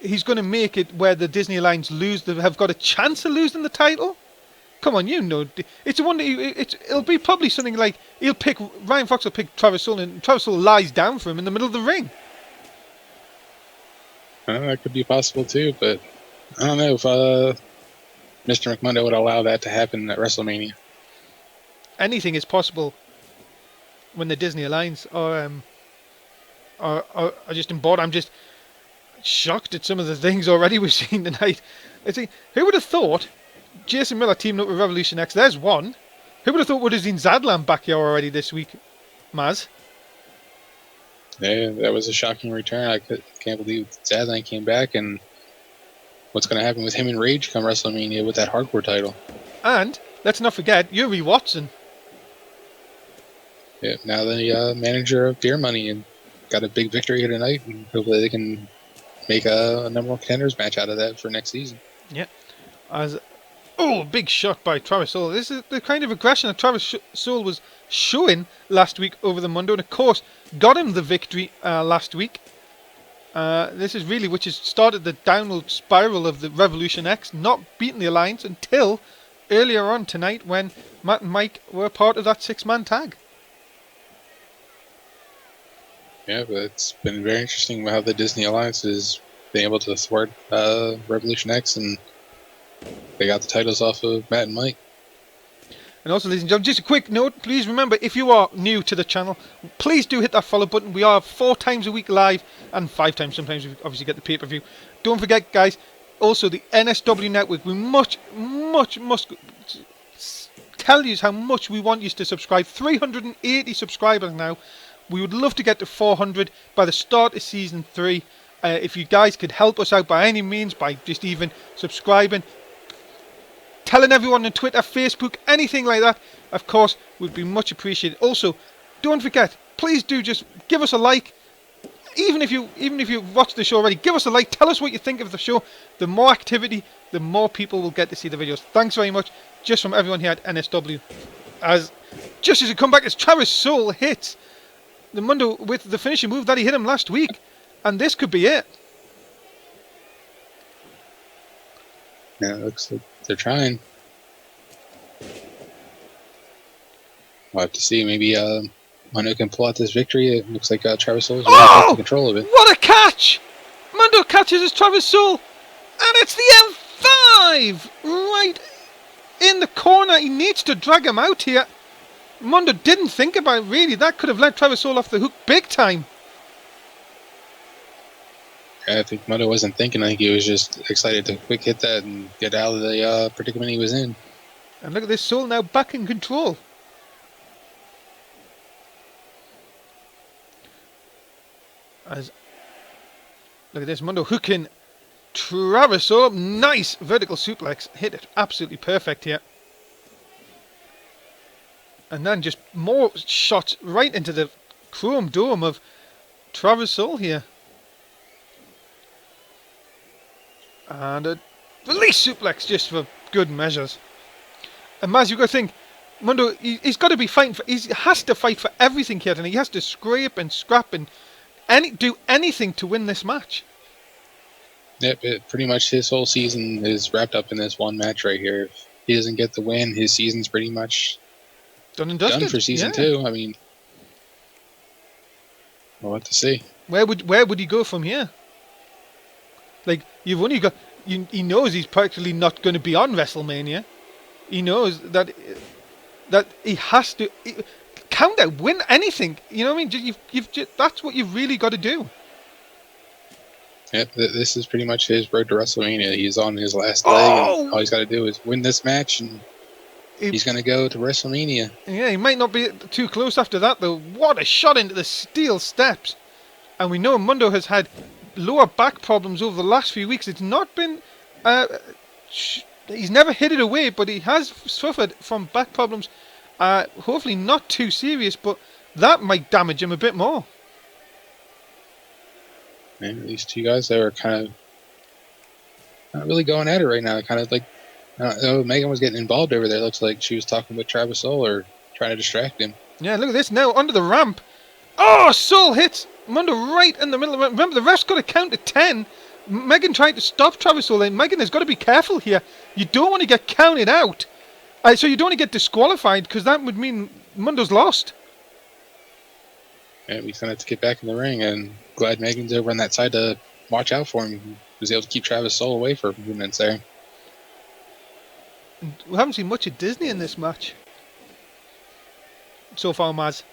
he's going to make it where the Disney Alliance have got a chance of losing the title? Come on, you know, it's a wonder. It'll be probably something like Ryan Fox will pick Travis Soul, and Travis Soul lies down for him in the middle of the ring. That could be possible too, but I don't know if Mr. McMundo would allow that to happen at WrestleMania. Anything is possible when the Disney Alliance are just on board. I'm just shocked at some of the things already we've seen tonight. Who would have thought Jason Miller teaming up with Revolution X? There's one. Who would have thought would have seen Zadlan back here already this week, Maz? Yeah, that was a shocking return. I can't believe Zadlan came back, and what's going to happen with him and Rage come WrestleMania with that hardcore title. And let's not forget Yuri Watson. Yeah, now the manager of Beer Money, and got a big victory here tonight, and hopefully they can make a number one contenders match out of that for next season. Yeah. Big shot by Travis Soul. This is the kind of aggression that Travis Soul was showing last week over the Mundo, and of course got him the victory last week. This is really which has started the downward spiral of the Revolution X, not beating the Alliance until earlier on tonight when Matt and Mike were part of that 6-man tag. Yeah, but it's been very interesting how the Disney Alliance has been able to thwart Revolution X, and they got the titles off of Matt and Mike. And also, ladies and gentlemen, just a quick note, please remember, if you are new to the channel, please do hit that follow button. We are 4 times a week live, and 5 times sometimes we obviously get the pay-per-view. Don't forget, guys, also the NSW network, we must tell you how much we want you to subscribe. 380 subscribers now. We would love to get to 400 by the start of Season 3. If you guys could help us out by any means, by just even subscribing, telling everyone on Twitter, Facebook, anything like that, of course, would be much appreciated. Also, don't forget, please do just give us a like. even if you've watched the show already, give us a like. Tell us what you think of the show. The more activity, the more people will get to see the videos. Thanks very much, just from everyone here at NSW. Just as you come back, as Travis Soul hits the Mundo with the finishing move that he hit him last week, and this could be it. Yeah, it looks like they're trying. We'll have to see. Maybe Mundo can pull out this victory. It looks like Travis Soul is really taking control of it. What a catch! Mundo catches his Travis Soul, and it's the M5 right in the corner. He needs to drag him out here. Mundo didn't think about it, really. That could have let Travis Soul off the hook big time. I think Mundo wasn't thinking. I think he was just excited to quick hit that and get out of the predicament he was in. And look at this, Soul now back in control. Look at this, Mundo hooking Travis Soul. Nice vertical suplex. Hit it absolutely perfect here. And then just more shots right into the chrome dome of Travis Soul here. And a release suplex just for good measures. And Mazz, you've got to think, Mundo, he's got to be fighting for, he has to fight for everything here, and he has to scrape and scrap and do anything to win this match. Yep, pretty much his whole season is wrapped up in this one match right here. If he doesn't get the win, his season's pretty much done and dusted. Done for season 2. I mean, we'll have to see. Where would he go from here? Like, you've only got... he knows he's practically not going to be on WrestleMania. He knows that he has to... count out, win anything. You know what I mean? That's what you've really got to do. Yep, this is pretty much his road to WrestleMania. He's on his last leg, and all he's got to do is win this match, and he's going to go to WrestleMania. Yeah, he might not be too close after that, though. What a shot into the steel steps. And we know Mundo has had lower back problems over the last few weeks. It's not been... he's never hid it away, but he has suffered from back problems. Hopefully not too serious, but that might damage him a bit more. And these two guys, they were kind of not really going at it right now. Kind of like, Megan was getting involved over there. Looks like she was talking with Travis Soul or trying to distract him. Yeah, look at this now, under the ramp. Oh, Soul hits Mundo right in the middle of it. Remember, the ref's got to count to 10. Megan tried to stop Travis Soul. And Megan has got to be careful here. You don't want to get counted out. So you don't want to get disqualified, because that would mean Mundo's lost. Yeah, he's going to have to get back in the ring, and glad Megan's over on that side to watch out for him. He was able to keep Travis Soul away for a few minutes there. We haven't seen much of Disney in this match so far, Mazz.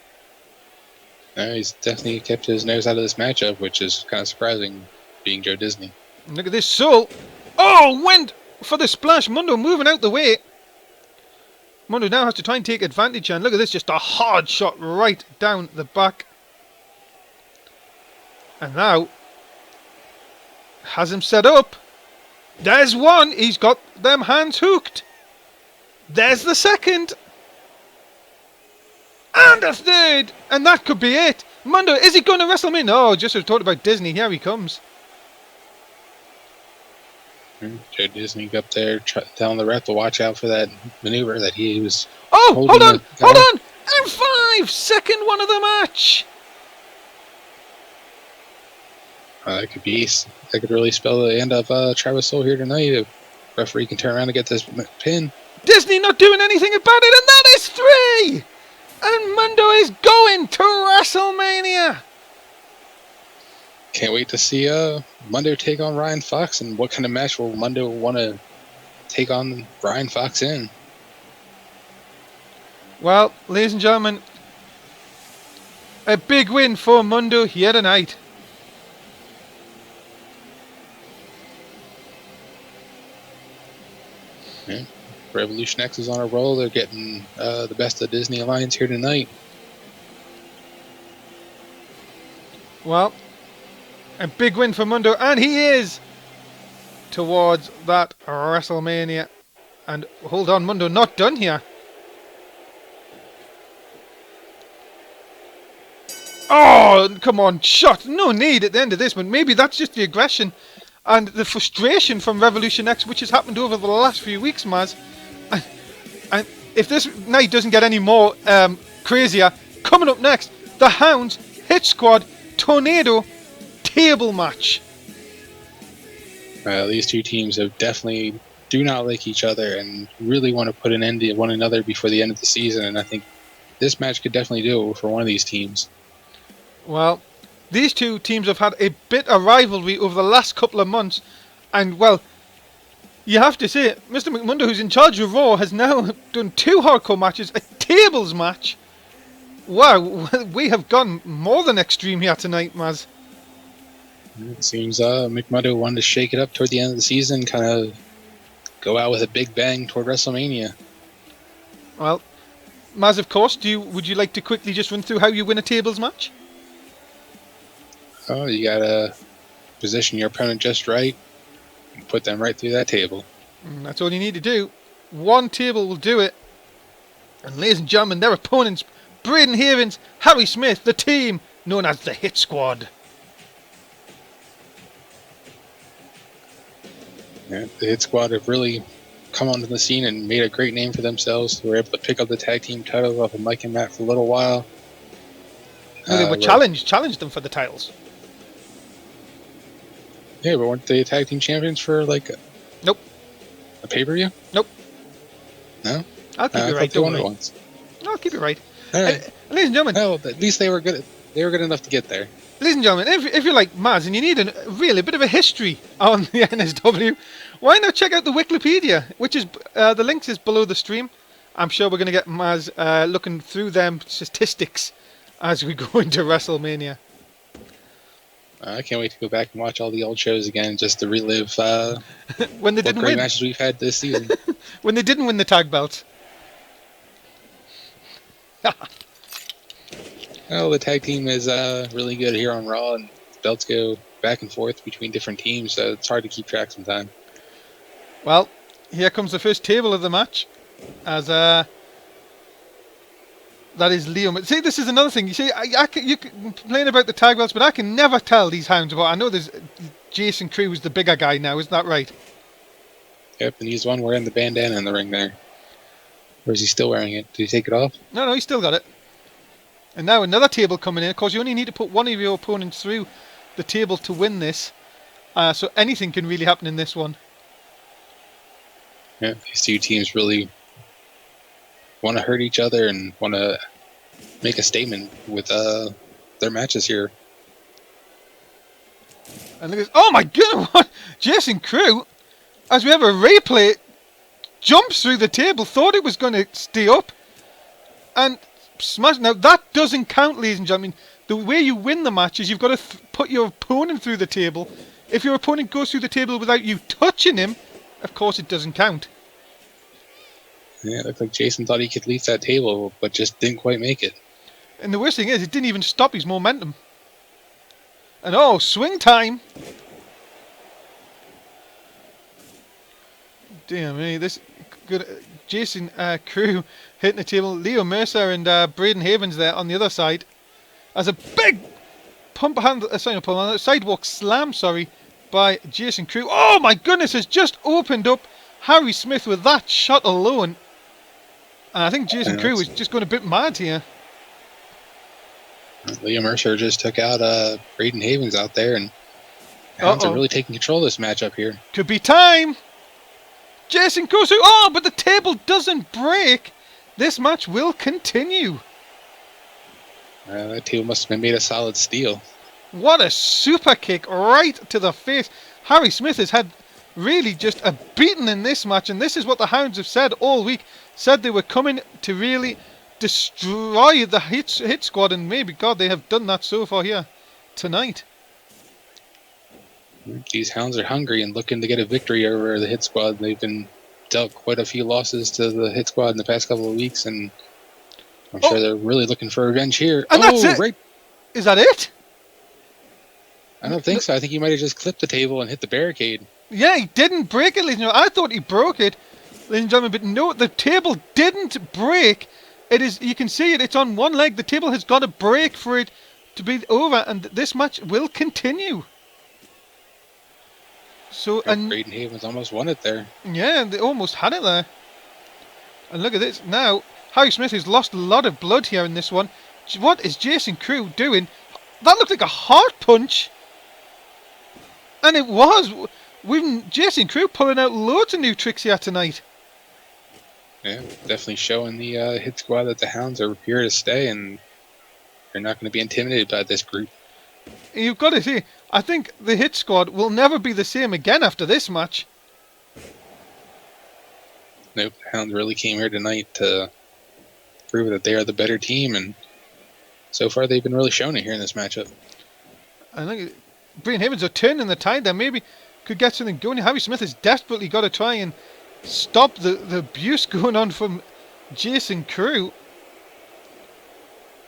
No, he's definitely kept his nose out of this matchup, which is kind of surprising, being Joe Disney. And look at this, Soul. Oh, went for the splash. Mundo moving out the way. Mundo now has to try and take advantage, and look at this, just a hard shot right down the back. And now has him set up. There's one. He's got them hands hooked. There's the second. And a third. And that could be it. Mundo, is he going to WrestleMania? No, just as we talked about Disney. Here he comes. Joe Disney up there telling the ref to watch out for that maneuver that he was. Oh, hold on. M5. Second one of the match. That could really spell the end of Travis Soul here tonight. If referee can turn around and get this pin. Disney not doing anything about it, and that is 3! And Mundo is going to WrestleMania. Can't wait to see Mundo take on Ryan Fox, and what kind of match will Mundo want to take on Ryan Fox in? Well, ladies and gentlemen, a big win for Mundo here tonight. Yeah. Revolution X is on a roll. They're getting the best of Disney Alliance here tonight. Well, a big win for Mundo, and he is towards that WrestleMania. And hold on, Mundo not done here. Oh, come on, shot. No need at the end of this, but maybe that's just the aggression and the frustration from Revolution X, which has happened over the last few weeks, Maz. And if this night doesn't get any more crazier, coming up next, the Hounds, Hit Squad, Tornado, table match. These two teams have definitely do not like each other and really want to put an end to one another before the end of the season. And I think this match could definitely do it for one of these teams. Well, these two teams have had a bit of rivalry over the last couple of months. And, well, you have to say, Mr. McMundo, who's in charge of Raw, has now done 2 hardcore matches, a tables match. Wow, we have gone more than extreme here tonight, Maz. It seems McMundo wanted to shake it up toward the end of the season, kind of go out with a big bang toward WrestleMania. Well, Maz, of course, would you like to quickly just run through how you win a tables match? Oh, you gotta position your opponent just right and put them right through that table. That's all you need to do. One table will do it. And ladies and gentlemen, their opponents, Braden Havens, Harry Smith, the team known as the Hit Squad. Yeah, the Hit Squad have really come onto the scene and made a great name for themselves. They were able to pick up the tag team titles off of Mike and Matt for a little while. No, they were challenged them for the titles. Yeah, but weren't they tag team champions for like Nope. A pay-per-view? Nope. No? I'll keep it right, don't worry. Once. I'll keep it right. All right. Ladies and gentlemen. Well, at least they were good. They were good enough to get there. Ladies and gentlemen, if you're like Maz and you need a bit of a history on the NSW, why not check out the Wikipedia, which is the links is below the stream. I'm sure we're going to get Maz looking through them statistics as we go into WrestleMania. I can't wait to go back and watch all the old shows again, just to relive when they didn't great win matches we've had this season. when they didn't win the tag belts. Well, the tag team is really good here on Raw, and belts go back and forth between different teams, so it's hard to keep track sometimes. Well, here comes the first table of the match, as that is Leo. See, this is another thing. You see, you complain about the tag belts, but I can never tell these hounds apart. I know there's Jason Crew is the bigger guy now, isn't that right? Yep, and he's the one wearing the bandana in the ring there. Or is he still wearing it? Did he take it off? No, he's still got it. And now another table coming in. Of course, you only need to put one of your opponents through the table to win this. So anything can really happen in this one. Yeah, these two teams really want to hurt each other and want to make a statement with their matches here. And look at this. Oh my goodness! What? Jason Crew, as we have a replay, jumps through the table, thought it was going to stay up, and smash. Now that doesn't count, ladies and gentlemen. The way you win the match is you've got to put your opponent through the table. If your opponent goes through the table without you touching him, of course it doesn't count. Yeah, it looked like Jason thought he could leave that table, but just didn't quite make it. And the worst thing is, it didn't even stop his momentum. And oh, swing time! Damn me, this good Jason Crew hitting the table. Leo Mercer and Braden Havens there on the other side. As a big sidewalk slam, by Jason Crew. Oh my goodness, has just opened up Harry Smith with that shot alone. And I think Jason Crew is just going a bit mad here. Leo Mercer just took out Braden Havens out there, and Hounds are really taking control of this matchup here. Could be time. Jason goes through. Oh, but the table doesn't break. This match will continue. That table must have been made of solid steel. What a super kick right to the face. Harry Smith has had really just a beating in this match, and this is what the Hounds have said all week. Said they were coming to really destroy the hit squad, and maybe, God, they have done that so far here tonight. These Hounds are hungry and looking to get a victory over the Hit Squad. They've been dealt quite a few losses to the Hit Squad in the past couple of weeks, and I'm sure they're really looking for revenge here. And that's it. Right. Is that it? I don't think so. I think he might have just clipped the table and hit the barricade. Yeah, he didn't break it, ladies and gentlemen. I thought he broke it, ladies and gentlemen, but no, the table didn't break. It is, you can see it, it's on one leg. The table has got to break for it to be over, and this match will continue. So, and Braden Havens almost won it there. yeah, they almost had it there. And look at this now. Harry Smith has lost a lot of blood here in this one. What is Jason Crew doing? That looked like a heart punch. And it was. Jason Crew pulling out loads of new tricks here tonight. Yeah, definitely showing the hit squad that the Hounds are here to stay, and they're not going to be intimidated by this group. You've got to see, I think the hit squad will never be the same again after this match. Nope, the Hounds really came here tonight to prove that they are the better team, and so far they've been really showing it here in this matchup. I think Braden Havens are turning the tide there. Maybe could get something going. Harry Smith has desperately got to try and stop the abuse going on from Jason Crew.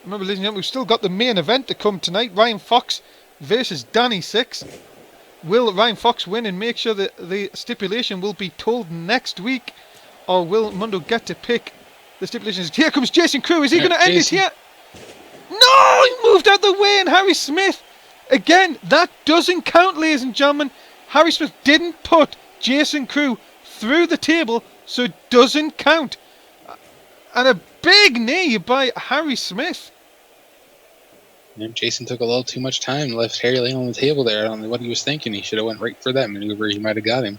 Remember, ladies and gentlemen, we've still got the main event to come tonight. Ryan Fox versus Danny Six. Will Ryan Fox win and make sure that the stipulation will be told next week? Or will Mundo get to pick the stipulations? Here comes Jason Crew. Is he going to end it here? No! He moved out the way, and Harry Smith. Again, that doesn't count, ladies and gentlemen. Harry Smith didn't put Jason Crew through the table, so it doesn't count. And a big knee by Harry Smith. And Jason took a little too much time, left Harry laying on the table there. I don't know what he was thinking. He should have went right for that maneuver. He might have got him.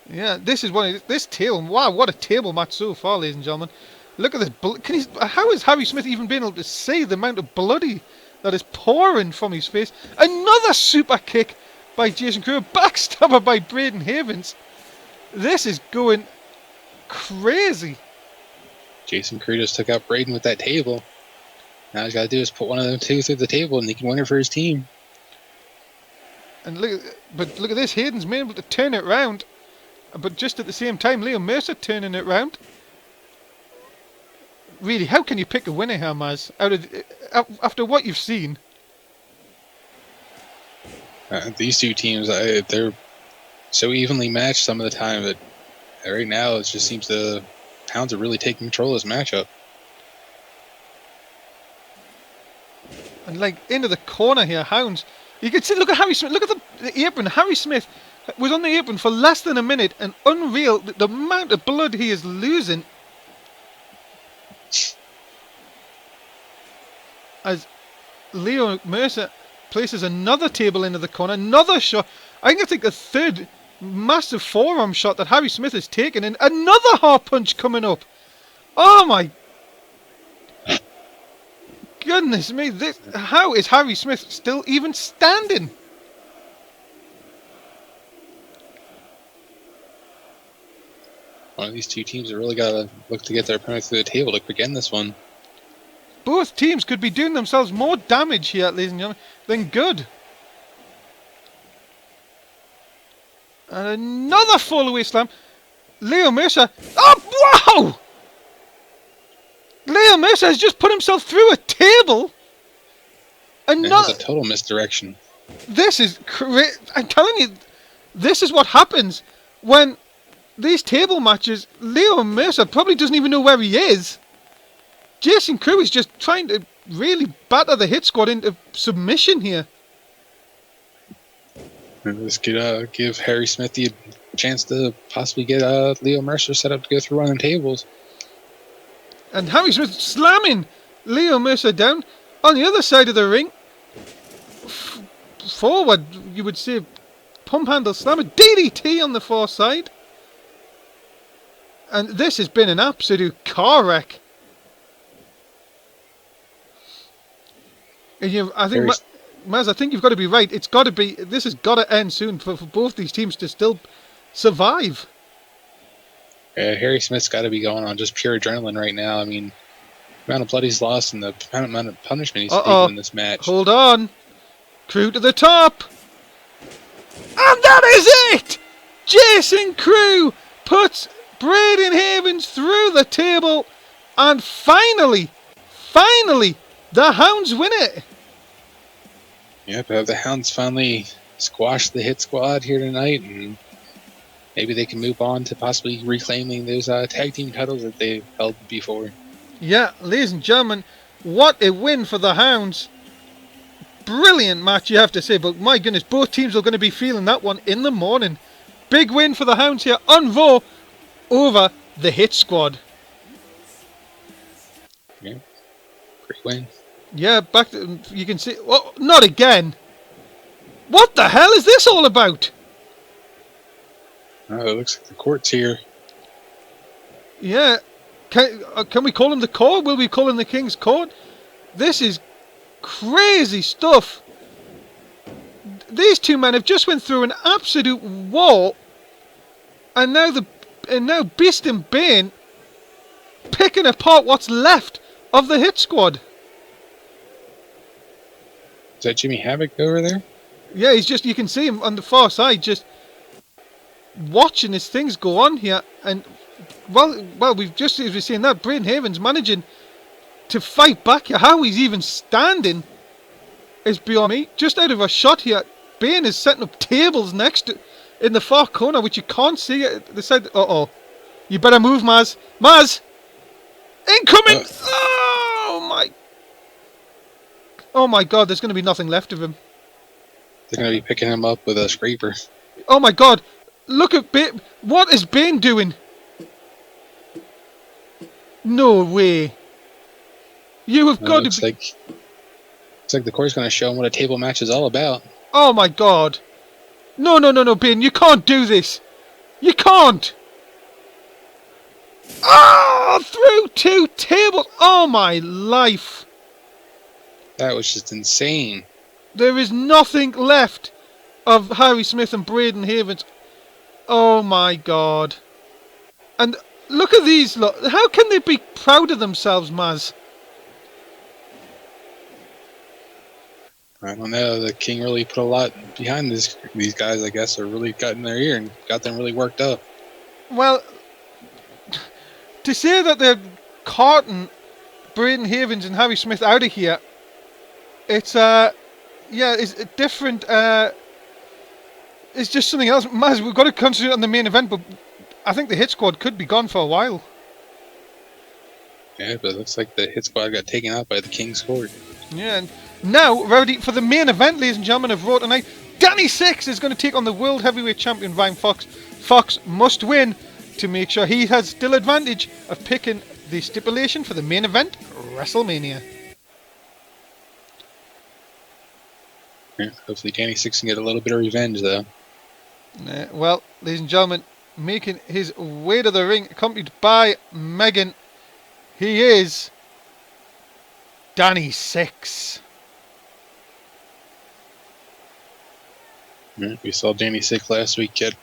Yeah, this is this table. Wow, what a table match so far, ladies and gentlemen. Look at this. How is Harry Smith even been able to see the amount of bloody that is pouring from his face? Another super kick by Jason Crew, backstabber by Braden Havens. This is going crazy. Jason Crew just took out Braden with that table. Now he's got to do is put one of them two through the table, and he can win it for his team. And look at this. Hayden's been able to turn it round, but just at the same time, Leo Mercer turning it round. Really, how can you pick a winner here, Maz? After what you've seen. These two teams, they're so evenly matched some of the time that right now it just seems the Hounds are really taking control of this matchup. And like into the corner here, Hounds. You can see, look at Harry Smith. Look at the apron. Harry Smith was on the apron for less than a minute, and unreal the amount of blood he is losing. As Leo Mercer places another table into the corner, another shot. I think a third massive forearm shot that Harry Smith has taken, and another heart punch coming up. Oh my goodness me! How is Harry Smith still even standing? One of these two teams have really got to look to get their opponent through the table to begin this one. Both teams could be doing themselves more damage here, ladies and gentlemen, than good. And another fall-away slam. Leo Mercer. Oh, wow! Leo Mercer has just put himself through a table. That was a total misdirection. This is crazy. I'm telling you, this is what happens when these table matches. Leo Mercer probably doesn't even know where he is. Jason Crew is just trying to really batter the hit squad into submission here. And this could give Harry Smith the chance to possibly get Leo Mercer set up to go through one of them tables. And Harry Smith slamming Leo Mercer down on the other side of the ring. Forward, you would say, pump handle slammer. DDT on the far side. And this has been an absolute car wreck. And I think, Maz, I think you've got to be right. It's got to be. This has got to end soon for both these teams to still survive. Harry Smith's got to be going on just pure adrenaline right now. I mean, the amount of blood he's lost and the amount of punishment he's taken in this match. Hold on. Crew to the top. And that is it! Jason Crew puts Braden Havens through the table. And finally, the Hounds win it. Yep, the Hounds finally squashed the hit squad here tonight, and maybe they can move on to possibly reclaiming those tag team titles that they've held before. Yeah, ladies and gentlemen, what a win for the Hounds. brilliant match, you have to say, but my goodness, both teams are going to be feeling that one in the morning. Big win for the Hounds here on Raw over the Hit Squad. Yeah, great win. Yeah, back to, you can see... Oh, not again! What the hell is this all about? Oh, it looks like the court's here. Yeah. Can we call him the court? Will we call him the King's Court? This is crazy stuff. These two men have just went through an absolute war, and now Beast and Bane picking apart what's left of the Hit Squad. Is that Jimmy Havoc over there? Yeah, he's just, you can see him on the far side just watching his things go on here, and well, we've just, as we've seen that, Braden Haven's managing to fight back here. How he's even standing is beyond me. Just out of a shot here, Bane is setting up tables next to, in the far corner, which you can't see at the side. Uh-oh. You better move, Mazz. Mazz! Incoming! Oh my god, there's going to be nothing left of him. They're going to be picking him up with a scraper. Oh my god! Look at Bane! What is Bane doing? No way! You have got to be... Looks like the court's going to show him what a table match is all about. Oh my god! No, Bane, you can't do this! You can't! Ah! Through 2 tables! Oh my life! That was just insane. There is nothing left of Harry Smith and Braden Havens. Oh my god. And look at these lot. How can they be proud of themselves, Mazz? I don't know. The King really put a lot behind these guys, I guess, or really got in their ear and got them really worked up. Well, to say that they're carting Braden Havens and Harry Smith out of here, it's it's a different. It's just something else. Mazz, we've got to concentrate on the main event, but I think the Hit Squad could be gone for a while. Yeah, but it looks like the Hit Squad got taken out by the King's Court. Yeah, and now ready for the main event, ladies and gentlemen, of Raw tonight. Danny Six is going to take on the World Heavyweight Champion Ryan Fox. Fox must win to make sure he has still advantage of picking the stipulation for the main event, WrestleMania. Yeah, hopefully Danny Six can get a little bit of revenge, though. Well, ladies and gentlemen, making his way to the ring, accompanied by Megan, he is Danny Six. Yeah, we saw Danny Six last week get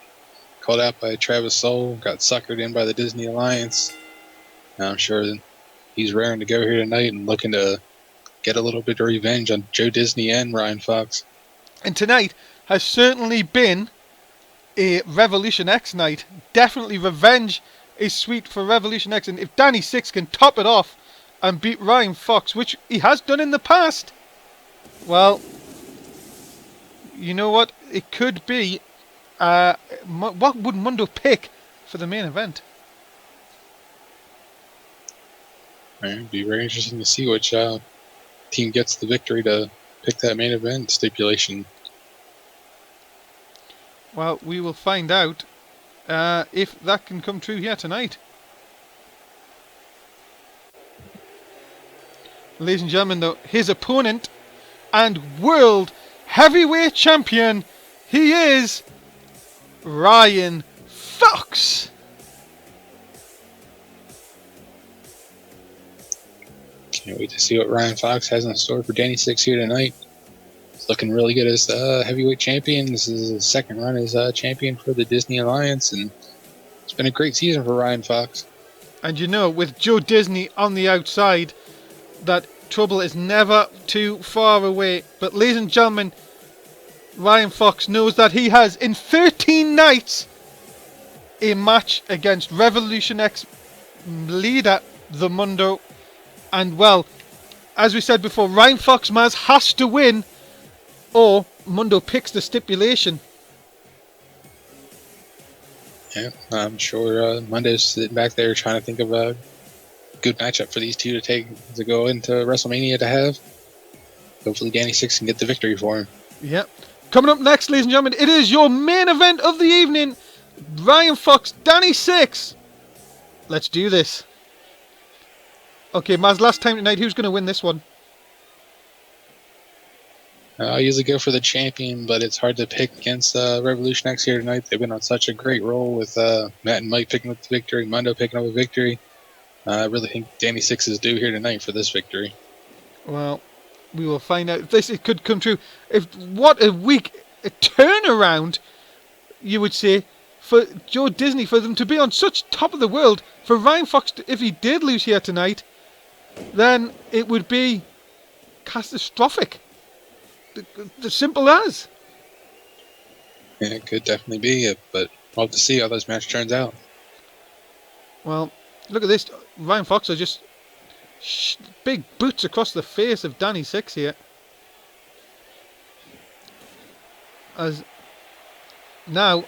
called out by Travis Soul, got suckered in by the Disney Alliance. Now I'm sure that he's raring to go here tonight and looking to get a little bit of revenge on Joe Disney and Ryan Fox. And tonight has certainly been a Revolution X night. Definitely revenge is sweet for Revolution X. And if Danny Six can top it off and beat Ryan Fox, which he has done in the past, well, you know what? It could be... what would Mundo pick for the main event? It'd be very interesting to see which team gets the victory to pick that main event stipulation. Well, we will find out if that can come true here tonight. Ladies and gentlemen, though, his opponent and World Heavyweight Champion, he is Ryan Fox. Can't wait to see what Ryan Fox has in store for Danny Six here tonight. He's looking really good as heavyweight champion. This is his second run as champion for the Disney Alliance, and it's been a great season for Ryan Fox. And you know, with Joe Disney on the outside, that trouble is never too far away. But ladies and gentlemen, Ryan Fox knows that he has, in 13 nights, a match against Revolution X leader, the Mundo. And well, as we said before, Ryan Fox Mazz has to win, or Mundo picks the stipulation. Yeah, I'm sure Mundo's sitting back there trying to think of a good matchup for these two to go into WrestleMania to have. hopefully Danny Six can get the victory for him. Yep. Coming up next, ladies and gentlemen, it is your main event of the evening. Ryan Fox, Danny Six. Let's do this. Okay, Maz, last time tonight, who's going to win this one? I usually go for the champion, but it's hard to pick against Revolution X here tonight. They've been on such a great roll with Matt and Mike picking up the victory, Mundo picking up a victory. I really think Danny Six is due here tonight for this victory. Well, we will find out if this could come true. What a week, a turnaround, you would say, for Joe Disney, for them to be on such top of the world. For Ryan Fox, if he did lose here tonight, then it would be catastrophic. The simple as. Yeah, it could definitely be it, but we'll have to see how this match turns out. Well, look at this. Ryan Fox are just big boots across the face of Danny Six here. As now,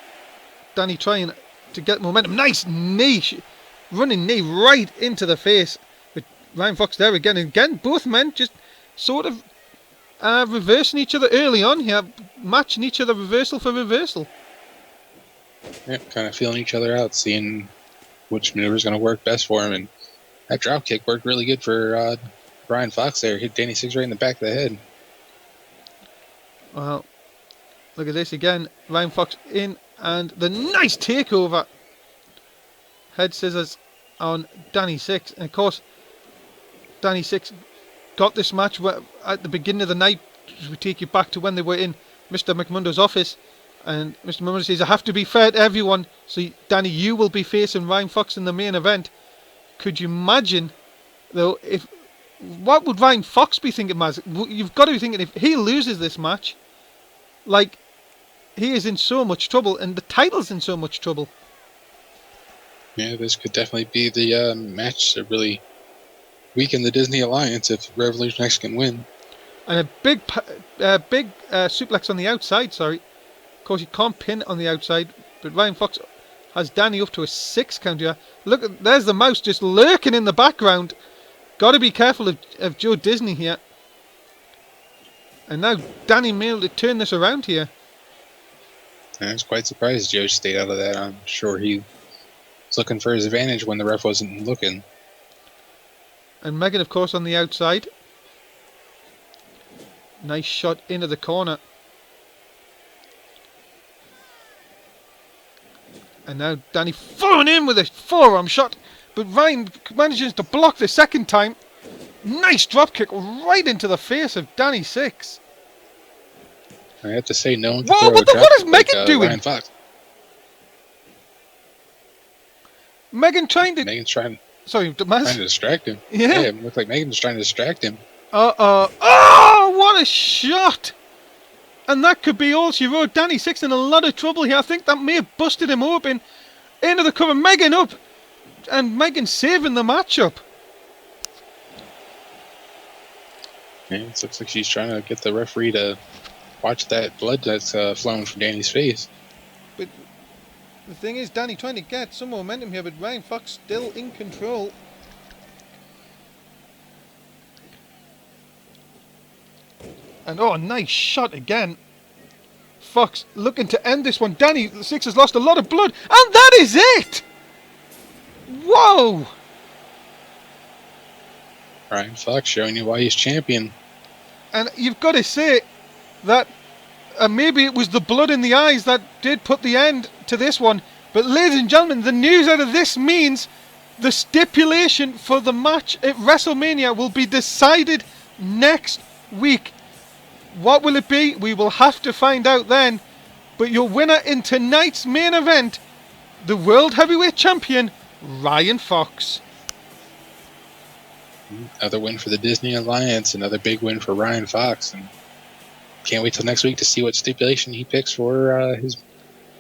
Danny trying to get momentum. Nice knee, running knee right into the face. With Ryan Fox there again. And again, both men just sort of reversing each other early on here, matching each other reversal for reversal. Yeah, kind of feeling each other out, seeing which maneuver is going to work best for him. And that drop kick worked really good for Ryan Fox there. Hit Danny Six right in the back of the head. Well, look at this again. Ryan Fox in, and the nice takeover. Head scissors on Danny Six. And of course, Danny Six got this match at the beginning of the night. We take you back to when they were in Mr. McMundo's office, and Mr. McMundo says, I have to be fair to everyone, so Danny, you will be facing Ryan Fox in the main event. Could you imagine, though, what would Ryan Fox be thinking, Maz? You've got to be thinking, if he loses this match, like, he is in so much trouble, and the title's in so much trouble. Yeah, this could definitely be the match that really weaken the Disney alliance if Revolution X can win. And a big suplex on the outside, sorry. Of course, you can't pin on the outside, but Ryan Fox has Danny up to a 6 count here. Look, there's the mouse just lurking in the background. Got to be careful of Joe Disney here. And now Danny may be able to turn this around here. I was quite surprised Joe stayed out of that. I'm sure he was looking for his advantage when the ref wasn't looking. And Megan, of course, on the outside. Nice shot into the corner. And now Danny falling in with a forearm shot. But Ryan manages to block the second time. Nice drop kick right into the face of Danny Six. I have to say, no one can Whoa, what is Megan doing? Ryan Fox. Megan's trying to... Sorry, trying to distract him. Yeah. It looked like Megan's trying to distract him. Oh, what a shot! And that could be all she wrote. Danny Six in a lot of trouble here. I think that may have busted him open. Into the cover, Megan up. And Megan saving the matchup. Yeah, it looks like she's trying to get the referee to watch that blood that's flowing from Danny's face. But the thing is, Danny trying to get some momentum here, but Ryan Fox still in control. And oh, nice shot again. Fox looking to end this one. Danny Six has lost a lot of blood, and that is it! Whoa! Ryan Fox showing you why he's champion. And you've got to say that maybe it was the blood in the eyes that did put the end to this one. But ladies and gentlemen, the news out of this means the stipulation for the match at WrestleMania will be decided next week. What will it be? We will have to find out then. But your winner in tonight's main event, the World Heavyweight Champion, Ryan Fox. Another win for the Disney Alliance, another big win for Ryan Fox. And can't wait till next week to see what stipulation he picks for his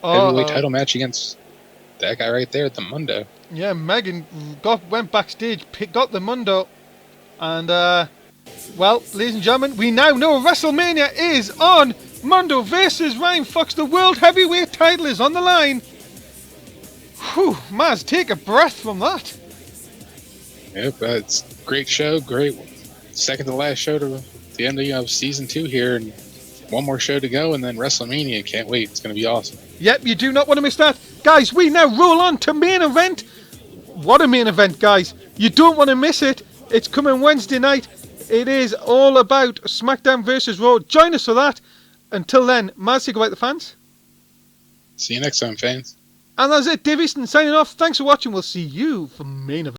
heavyweight title match against that guy right there, the Mundo. Yeah, Megan went backstage, got the Mundo, and well, ladies and gentlemen, we now know WrestleMania is on. Mundo versus Ryan Fox. The World Heavyweight title is on the line. Whew, Maz, take a breath from that. Yep, it's a great show. Great second to last show to the ending of season 2 here, and one more show to go, and then Wrestlemania. Can't wait. It's going to be awesome. Yep, you do not want to miss that. Guys, we now roll on to main event. What a main event, guys. You don't want to miss it. It's coming Wednesday night. It is all about SmackDown versus Raw. Join us for that. Until then, Mazz, say goodbye to the fans. See you next time, fans. And that's it. Dave Easton signing off. Thanks for watching. We'll see you for main event.